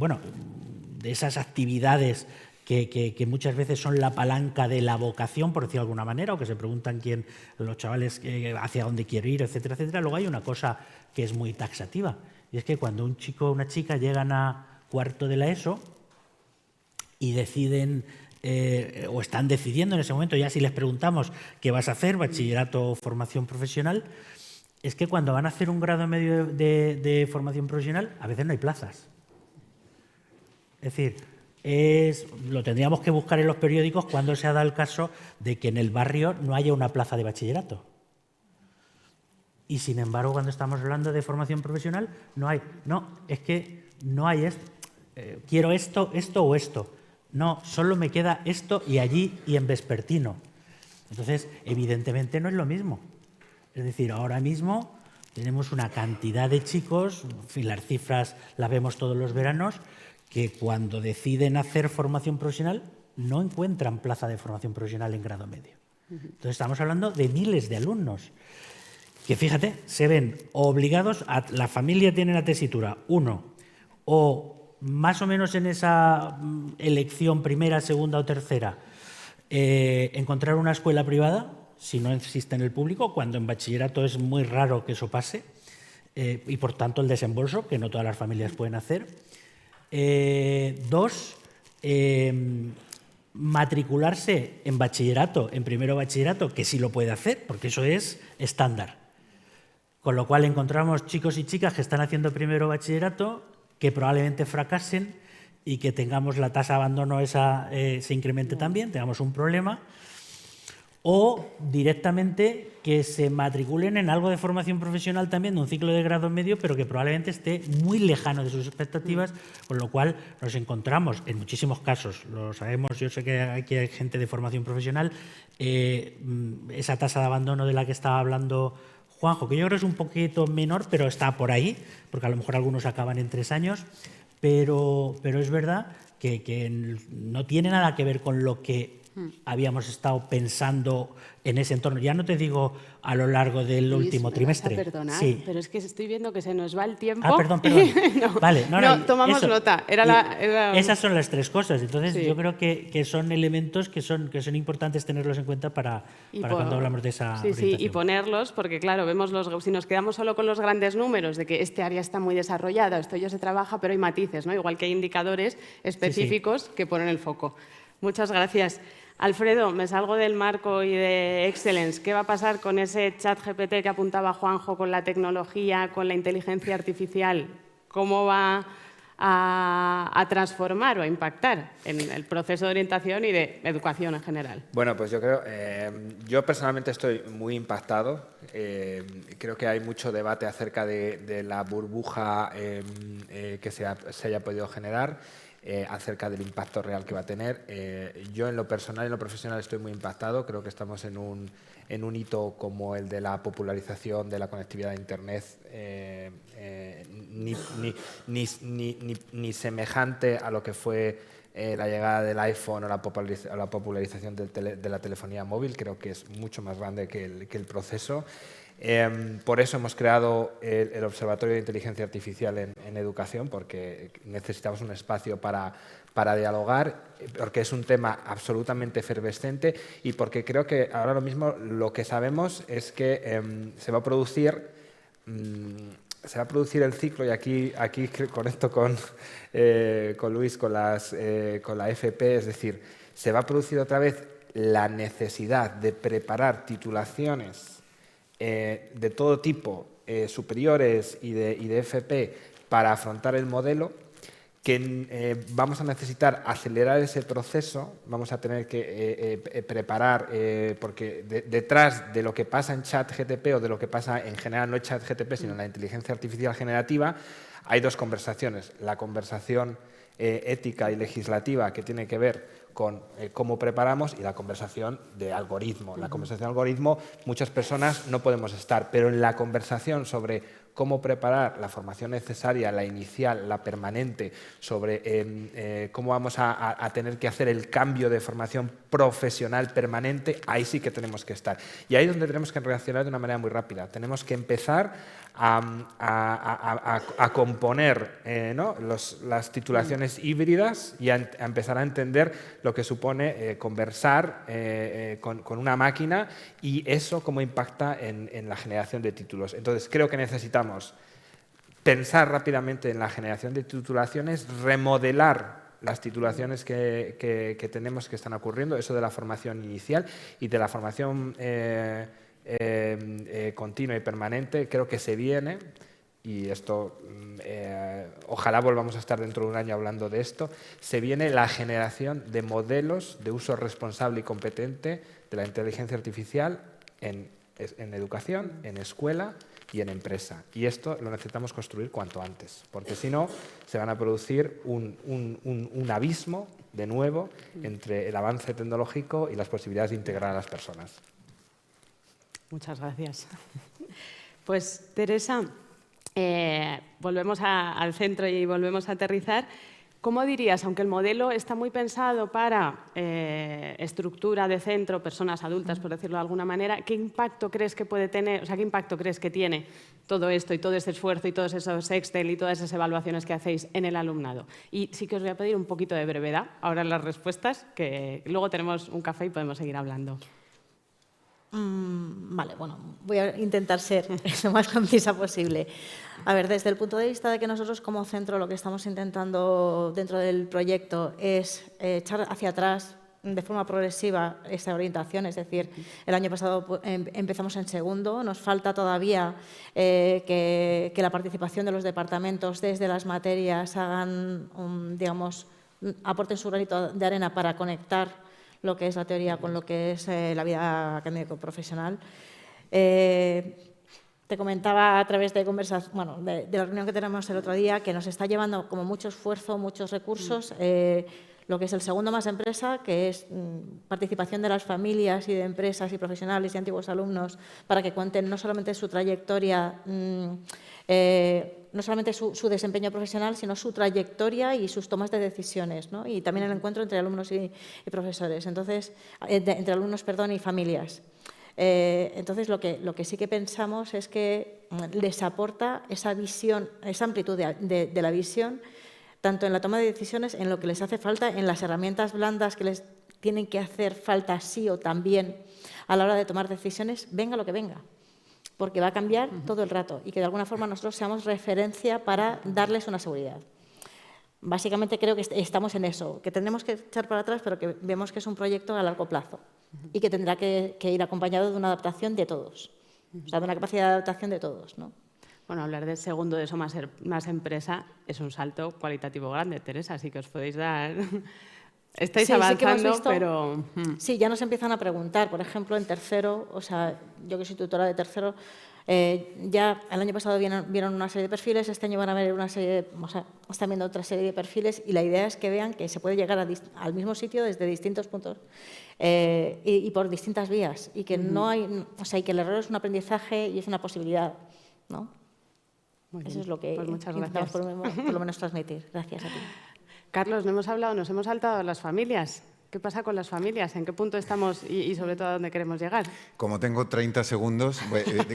esas actividades que muchas veces son la palanca de la vocación, por decirlo de alguna manera, o que se preguntan los chavales hacia dónde quiere ir, etcétera, etcétera. Luego hay una cosa que es muy taxativa, y es que cuando un chico o una chica llegan a cuarto de la ESO y deciden, o están decidiendo en ese momento, ya si les preguntamos qué vas a hacer, bachillerato o formación profesional, es que cuando van a hacer un grado medio de formación profesional, a veces no hay plazas. Es decir, lo tendríamos que buscar en los periódicos cuando se ha dado el caso de que en el barrio no haya una plaza de bachillerato. Y sin embargo, cuando estamos hablando de formación profesional, no hay. No, es que no hay esto. Quiero esto o esto. No, solo me queda esto y allí y en vespertino. Entonces, evidentemente no es lo mismo. Es decir, ahora mismo tenemos una cantidad de chicos, en fin, las cifras las vemos todos los veranos, que cuando deciden hacer formación profesional no encuentran plaza de formación profesional en grado medio. Entonces estamos hablando de miles de alumnos que, fíjate, se ven obligados, la familia tiene la tesitura, uno, o más o menos en esa elección primera, segunda o tercera, encontrar una escuela privada, si no existe en el público, cuando en bachillerato es muy raro que eso pase, y por tanto el desembolso, que no todas las familias pueden hacer. Dos, matricularse en bachillerato, en primero bachillerato, que sí lo puede hacer, porque eso es estándar. Con lo cual encontramos chicos y chicas que están haciendo primero bachillerato, que probablemente fracasen y que tengamos la tasa de abandono se incremente también, tengamos un problema. O directamente que se matriculen en algo de formación profesional también, de un ciclo de grado medio, pero que probablemente esté muy lejano de sus expectativas, con lo cual nos encontramos, en muchísimos casos, lo sabemos, yo sé que aquí hay gente de formación profesional, esa tasa de abandono de la que estaba hablando Juanjo, que yo creo que es un poquito menor, pero está por ahí, porque a lo mejor algunos acaban en 3 años, pero es verdad que no tiene nada que ver con lo que habíamos estado pensando en ese entorno. Ya no te digo a lo largo del último trimestre. Perdona, sí. pero es que estoy viendo que se nos va el tiempo. Ah, perdón. No, vale, no, tomamos nota. Esas son las 3 cosas. Entonces, sí. yo creo que son elementos que son importantes tenerlos en cuenta para cuando hablamos de esa orientación. Sí, y ponerlos, porque claro, vemos si nos quedamos solo con los grandes números de que este área está muy desarrollada, esto ya se trabaja, pero hay matices, ¿no? Igual que hay indicadores específicos que ponen el foco. Muchas gracias. Alfredo, me salgo del marco y de Excellence. ¿Qué va a pasar con ese chat GPT que apuntaba Juanjo, con la tecnología, con la inteligencia artificial? ¿Cómo va a transformar o a impactar en el proceso de orientación y de educación en general? Bueno, pues yo creo, yo personalmente estoy muy impactado. Creo que hay mucho debate acerca de la burbuja que se haya podido generar. Acerca del impacto real que va a tener. Yo en lo personal y en lo profesional estoy muy impactado. Creo que estamos en un hito como el de la popularización de la conectividad a Internet, ni semejante a lo que fue la llegada del iPhone o la popularización de la telefonía móvil. Creo que es mucho más grande que el proceso. Por eso hemos creado el Observatorio de Inteligencia Artificial en Educación, porque necesitamos un espacio para dialogar, porque es un tema absolutamente efervescente y porque creo que ahora mismo lo que sabemos es que se va a producir el ciclo, y aquí conecto con Luis, con la FP, es decir, se va a producir otra vez la necesidad de preparar titulaciones de todo tipo, superiores y de FP, para afrontar el modelo, que vamos a necesitar acelerar ese proceso, vamos a tener que preparar, porque detrás de lo que pasa en ChatGPT o de lo que pasa en general, no en ChatGPT, sino en la inteligencia artificial generativa, hay 2 conversaciones. La conversación ética y legislativa, que tiene que ver con cómo preparamos, y la conversación de algoritmo. La conversación de algoritmo, muchas personas no podemos estar, pero en la conversación sobre cómo preparar la formación necesaria, la inicial, la permanente, sobre cómo vamos a tener que hacer el cambio de formación profesional permanente, ahí sí que tenemos que estar. Y ahí es donde tenemos que reaccionar de una manera muy rápida. Tenemos que empezar a componer las titulaciones híbridas y a empezar a entender lo que supone conversar con una máquina, y eso cómo impacta en la generación de títulos. Entonces, creo que necesitamos pensar rápidamente en la generación de titulaciones, remodelar las titulaciones que tenemos, que están ocurriendo, eso de la formación inicial y de la formación continua y permanente. Creo que se viene, y esto ojalá volvamos a estar dentro de un año hablando de esto, se viene la generación de modelos de uso responsable y competente de la inteligencia artificial en educación, en escuela y en empresa. Y esto lo necesitamos construir cuanto antes, porque si no se van a producir un abismo de nuevo entre el avance tecnológico y las posibilidades de integrar a las personas. Muchas gracias. Pues Teresa, volvemos al centro y volvemos a aterrizar. ¿Cómo dirías, aunque el modelo está muy pensado para estructura de centro, personas adultas, por decirlo de alguna manera, qué impacto crees que puede tener, o sea, qué impacto crees que tiene todo esto y todo ese esfuerzo y todos esos Excel y todas esas evaluaciones que hacéis en el alumnado? Y sí que os voy a pedir un poquito de brevedad ahora en las respuestas, que luego tenemos un café y podemos seguir hablando. Vale, bueno, voy a intentar ser lo más concisa posible. A ver, desde el punto de vista de que nosotros como centro lo que estamos intentando dentro del proyecto es echar hacia atrás de forma progresiva esa orientación, es decir, el año pasado empezamos en segundo, nos falta todavía que la participación de los departamentos desde las materias hagan, digamos, aporten su granito de arena para conectar lo que es la teoría con lo que es la vida académico-profesional. Te comentaba a través de conversas, bueno, de la reunión que tenemos el otro día, que nos está llevando como mucho esfuerzo, muchos recursos, lo que es el segundo más empresa, que es participación de las familias y de empresas y profesionales y antiguos alumnos para que cuenten no solamente su trayectoria, no solamente su desempeño profesional, sino su trayectoria y sus tomas de decisiones, ¿no? Y también el encuentro entre alumnos y profesores, entonces, entre alumnos, perdón, y familias. Entonces, lo que sí que pensamos es que les aporta esa visión, esa amplitud de la visión, tanto en la toma de decisiones, en lo que les hace falta, en las herramientas blandas que les tienen que hacer falta sí o también a la hora de tomar decisiones, venga lo que venga, porque va a cambiar todo el rato y que de alguna forma nosotros seamos referencia para darles una seguridad. Básicamente creo que estamos en eso, que tendremos que echar para atrás, pero que vemos que es un proyecto a largo plazo y que tendrá que ir acompañado de una adaptación de todos, o sea, de una capacidad de adaptación de todos, ¿no? Bueno, hablar del segundo de eso más empresa es un salto cualitativo grande, Teresa, así que os podéis dar... Estáis sí, avanzando, sí pero... Sí, ya nos empiezan a preguntar, por ejemplo, en tercero, o sea, yo que soy tutora de tercero, ya el año pasado vieron una serie de perfiles, este año van a ver una serie, o sea, están viendo otra serie de perfiles y la idea es que vean que se puede llegar al mismo sitio desde distintos puntos y por distintas vías y que no hay, o sea, y que el error es un aprendizaje y es una posibilidad, ¿no? Eso es lo que pues muchas intentamos gracias. por lo menos transmitir. Gracias a ti. Carlos, nos hemos saltado las familias. ¿Qué pasa con las familias? ¿En qué punto estamos y sobre todo a dónde queremos llegar? Como tengo 30 segundos,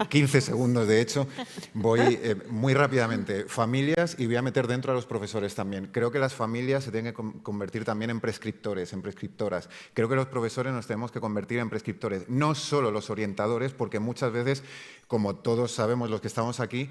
15 segundos de hecho, voy muy rápidamente. Familias y voy a meter dentro a los profesores también. Creo que las familias se tienen que convertir también en prescriptores, en prescriptoras. Creo que los profesores nos tenemos que convertir en prescriptores, no solo los orientadores, porque muchas veces, como todos sabemos los que estamos aquí,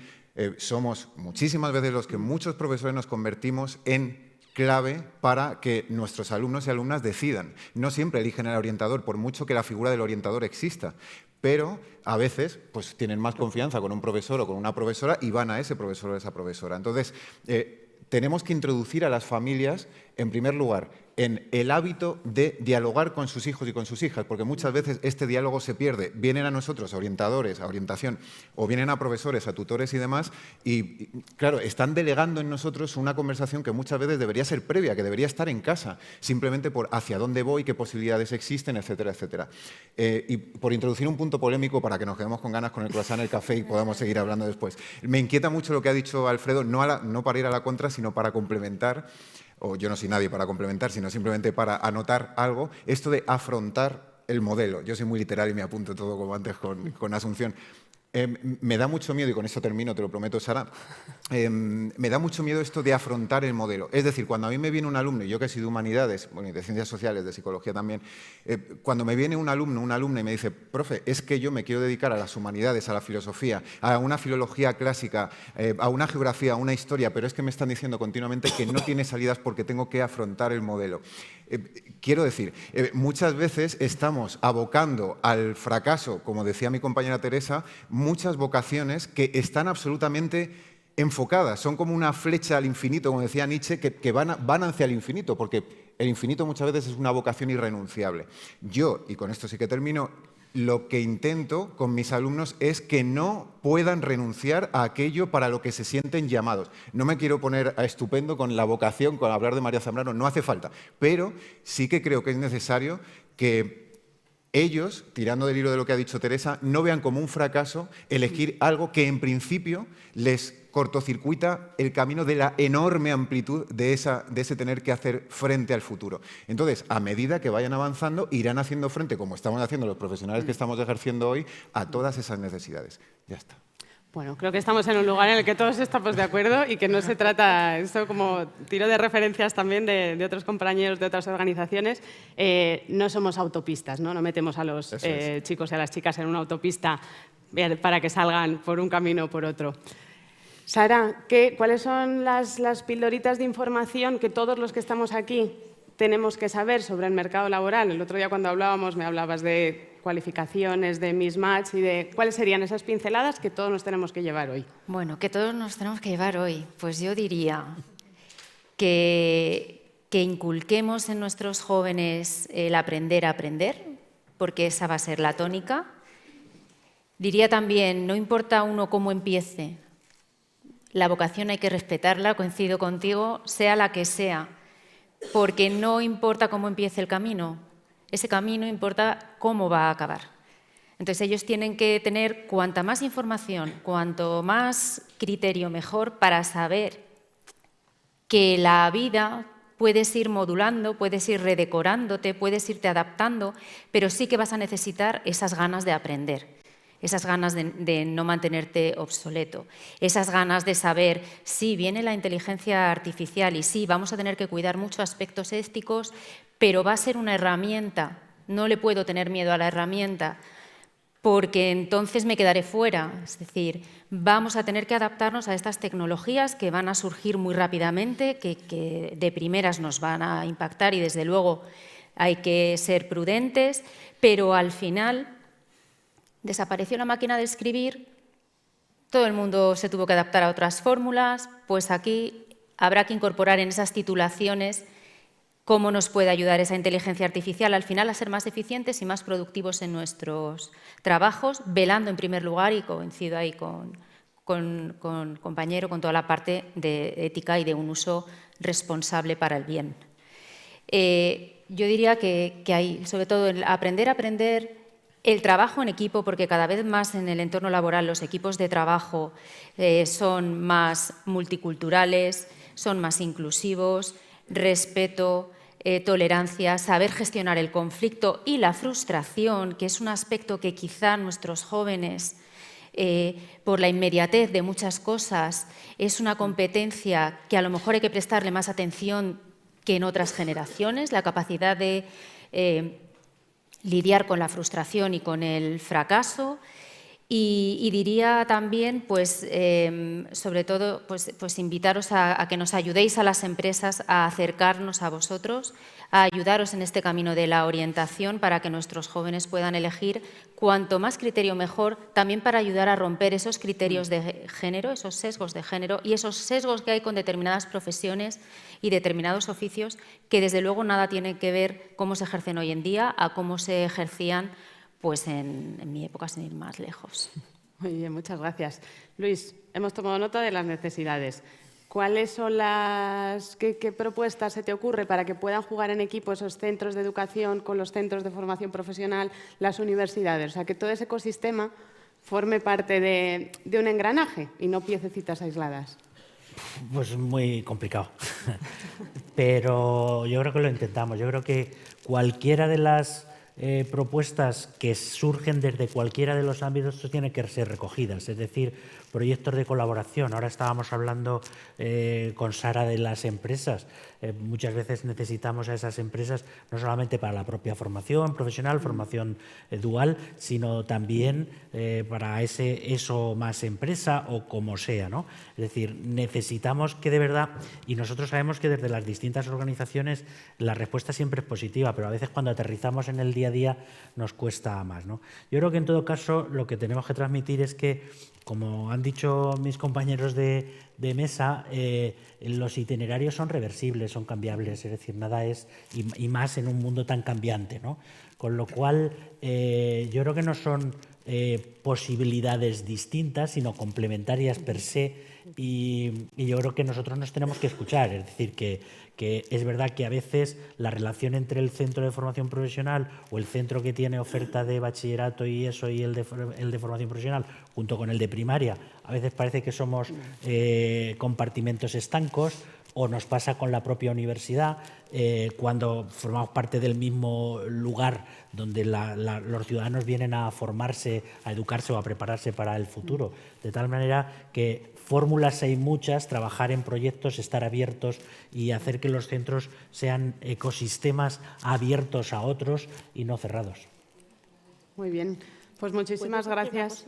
somos muchísimas veces los que muchos profesores nos convertimos en clave para que nuestros alumnos y alumnas decidan. No siempre eligen al orientador, por mucho que la figura del orientador exista, pero a veces pues, tienen más confianza con un profesor o con una profesora y van a ese profesor o a esa profesora. Entonces, tenemos que introducir a las familias, en primer lugar, en el hábito de dialogar con sus hijos y con sus hijas, porque muchas veces este diálogo se pierde. Vienen a nosotros, a orientadores, a orientación, o vienen a profesores, a tutores y demás, y claro, están delegando en nosotros una conversación que muchas veces debería ser previa, que debería estar en casa, simplemente por hacia dónde voy, qué posibilidades existen, etcétera, etcétera. Y por introducir un punto polémico para que nos quedemos con ganas con el croissant, el café y podamos seguir hablando después. Me inquieta mucho lo que ha dicho Alfredo, no para ir a la contra, sino para complementar, o yo no soy nadie para complementar, sino simplemente para anotar algo, esto de afrontar el modelo. Yo soy muy literal y me apunto todo como antes con Asunción. Me da mucho miedo, y con esto termino, te lo prometo, Sara, me da mucho miedo esto de afrontar el modelo. Es decir, cuando a mí me viene un alumno, y yo que soy de humanidades, bueno, y de ciencias sociales, de psicología también, cuando me viene un alumno, una alumna y me dice, profe, es que yo me quiero dedicar a las humanidades, a la filosofía, a una filología clásica, a una geografía, a una historia, pero es que me están diciendo continuamente que no tiene salidas porque tengo que afrontar el modelo. Quiero decir, muchas veces estamos abocando al fracaso, como decía mi compañera Teresa, muchas vocaciones que están absolutamente enfocadas, son como una flecha al infinito, como decía Nietzsche, que van hacia el infinito, porque el infinito muchas veces es una vocación irrenunciable. Yo, y con esto sí que termino, lo que intento con mis alumnos es que no puedan renunciar a aquello para lo que se sienten llamados. No me quiero poner a estupendo con la vocación, con hablar de María Zambrano, no hace falta, pero sí que creo que es necesario que ellos, tirando del hilo de lo que ha dicho Teresa, no vean como un fracaso elegir algo que en principio les cortocircuita el camino de la enorme amplitud de ese tener que hacer frente al futuro. Entonces, a medida que vayan avanzando, irán haciendo frente, como estamos haciendo los profesionales que estamos ejerciendo hoy, a todas esas necesidades. Ya está. Bueno, creo que estamos en un lugar en el que todos estamos de acuerdo y que no se trata, esto como tiro de referencias también de otros compañeros de otras organizaciones, no somos autopistas, no metemos a los chicos y a las chicas en una autopista para que salgan por un camino o por otro. Sara, ¿cuáles son las pildoritas de información que todos los que estamos aquí tenemos que saber sobre el mercado laboral? El otro día cuando hablábamos me hablabas de cualificaciones, de mismatch y de cuáles serían esas pinceladas que todos nos tenemos que llevar hoy. Bueno, que todos nos tenemos que llevar hoy. Pues yo diría que inculquemos en nuestros jóvenes el aprender a aprender, porque esa va a ser la tónica. Diría también, no importa uno cómo empiece, la vocación hay que respetarla, coincido contigo, sea la que sea, porque no importa cómo empiece el camino, ese camino importa cómo va a acabar. Entonces ellos tienen que tener cuanta más información, cuanto más criterio mejor para saber que la vida puedes ir modulando, puedes ir redecorándote, puedes irte adaptando, pero sí que vas a necesitar esas ganas de aprender. Esas ganas de no mantenerte obsoleto, esas ganas de saber, sí, viene la inteligencia artificial y sí, vamos a tener que cuidar muchos aspectos éticos, pero va a ser una herramienta, no le puedo tener miedo a la herramienta, porque entonces me quedaré fuera. Es decir, vamos a tener que adaptarnos a estas tecnologías que van a surgir muy rápidamente, que de primeras nos van a impactar y desde luego hay que ser prudentes, pero al final desapareció la máquina de escribir, todo el mundo se tuvo que adaptar a otras fórmulas, pues aquí habrá que incorporar en esas titulaciones cómo nos puede ayudar esa inteligencia artificial al final a ser más eficientes y más productivos en nuestros trabajos, velando en primer lugar, y coincido ahí con compañero, con toda la parte de ética y de un uso responsable para el bien. Yo diría que hay, sobre todo, el aprender a aprender, el trabajo en equipo, porque cada vez más en el entorno laboral los equipos de trabajo son más multiculturales, son más inclusivos, respeto, tolerancia, saber gestionar el conflicto y la frustración, que es un aspecto que quizá nuestros jóvenes, por la inmediatez de muchas cosas, es una competencia que a lo mejor hay que prestarle más atención que en otras generaciones, la capacidad de lidiar con la frustración y con el fracaso. Y diría también, pues, sobre todo, pues invitaros a que nos ayudéis a las empresas a acercarnos a vosotros, a ayudaros en este camino de la orientación para que nuestros jóvenes puedan elegir cuanto más criterio mejor, también para ayudar a romper esos criterios de género, esos sesgos de género y esos sesgos que hay con determinadas profesiones y determinados oficios que desde luego nada tienen que ver cómo se ejercen hoy en día a cómo se ejercían pues en mi época, sin ir más lejos. Muy bien, muchas gracias. Luis, hemos tomado nota de las necesidades. ¿Cuáles son qué propuestas se te ocurre para que puedan jugar en equipo esos centros de educación con los centros de formación profesional, las universidades? O sea, que todo ese ecosistema forme parte de un engranaje y no piececitas aisladas. Pues muy complicado. Pero yo creo que lo intentamos. Yo creo que cualquiera de las propuestas que surgen desde cualquiera de los ámbitos tienen que ser recogidas, es decir, proyectos de colaboración. Ahora estábamos hablando con Sara de las empresas. Muchas veces necesitamos a esas empresas no solamente para la propia formación profesional, formación dual, sino también para eso más empresa o como sea, ¿no? Es decir, necesitamos que de verdad, y nosotros sabemos que desde las distintas organizaciones la respuesta siempre es positiva, pero a veces cuando aterrizamos en el día a día nos cuesta más, ¿no? Yo creo que en todo caso lo que tenemos que transmitir es que, como han dicho mis compañeros de mesa, los itinerarios son reversibles, son cambiables, es decir, nada es, y más en un mundo tan cambiante, ¿no? Con lo cual, yo creo que no son posibilidades distintas, sino complementarias per se, y yo creo que nosotros nos tenemos que escuchar. Es decir, que es verdad que a veces la relación entre el centro de formación profesional o el centro que tiene oferta de bachillerato y eso y el de formación profesional junto con el de primaria, a veces parece que somos compartimentos estancos, o nos pasa con la propia universidad, cuando formamos parte del mismo lugar donde los ciudadanos vienen a formarse, a educarse o a prepararse para el futuro. De tal manera que fórmulas hay muchas, trabajar en proyectos, estar abiertos y hacer que los centros sean ecosistemas abiertos a otros y no cerrados. Muy bien, pues muchísimas gracias.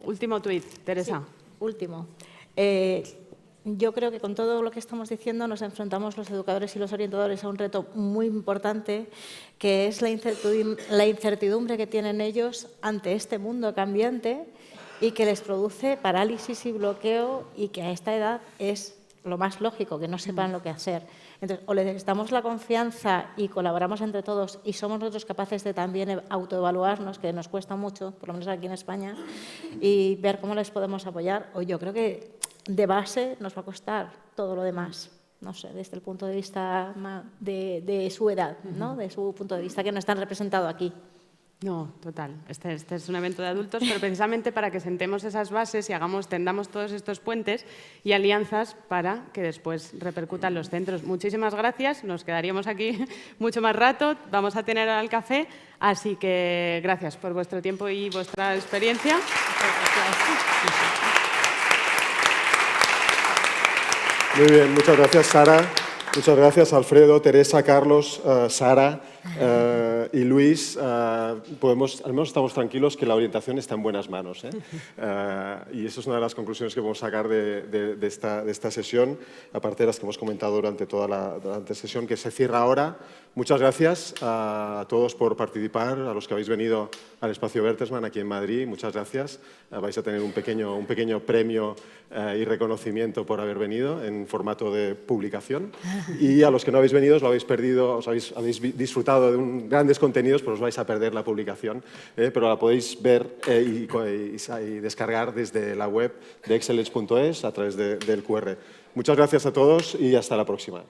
Último tuit, Teresa. Sí, último. Yo creo que con todo lo que estamos diciendo nos enfrentamos los educadores y los orientadores a un reto muy importante, que es la incertidumbre que tienen ellos ante este mundo cambiante y que les produce parálisis y bloqueo, y que a esta edad es lo más lógico, que no sepan lo que hacer. Entonces, o les damos la confianza y colaboramos entre todos y somos nosotros capaces de también autoevaluarnos, que nos cuesta mucho, por lo menos aquí en España, y ver cómo les podemos apoyar, o yo creo que de base nos va a costar todo lo demás, no sé, desde el punto de vista de su edad, ¿no? De su punto de vista, que no están representados aquí. No, total. Este es un evento de adultos, pero precisamente para que sentemos esas bases y tendamos todos estos puentes y alianzas para que después repercutan los centros. Muchísimas gracias. Nos quedaríamos aquí mucho más rato. Vamos a tener ahora el café, así que gracias por vuestro tiempo y vuestra experiencia. Muy bien, muchas gracias, Sara. Muchas gracias, Alfredo, Teresa, Carlos, Sara y Luis. Al menos estamos tranquilos que la orientación está en buenas manos. Y eso es una de las conclusiones que podemos sacar de esta sesión, aparte de las que hemos comentado durante toda la sesión, que se cierra ahora. Muchas gracias a todos por participar, a los que habéis venido al Espacio Bertelsmann aquí en Madrid. Muchas gracias. Vais a tener un pequeño premio y reconocimiento por haber venido en formato de publicación. Y a los que no habéis venido, os lo habéis perdido, habéis disfrutado de grandes contenidos, pues os vais a perder la publicación, pero la podéis ver y descargar desde la web de excellence.es a través del QR. Muchas gracias a todos y hasta la próxima.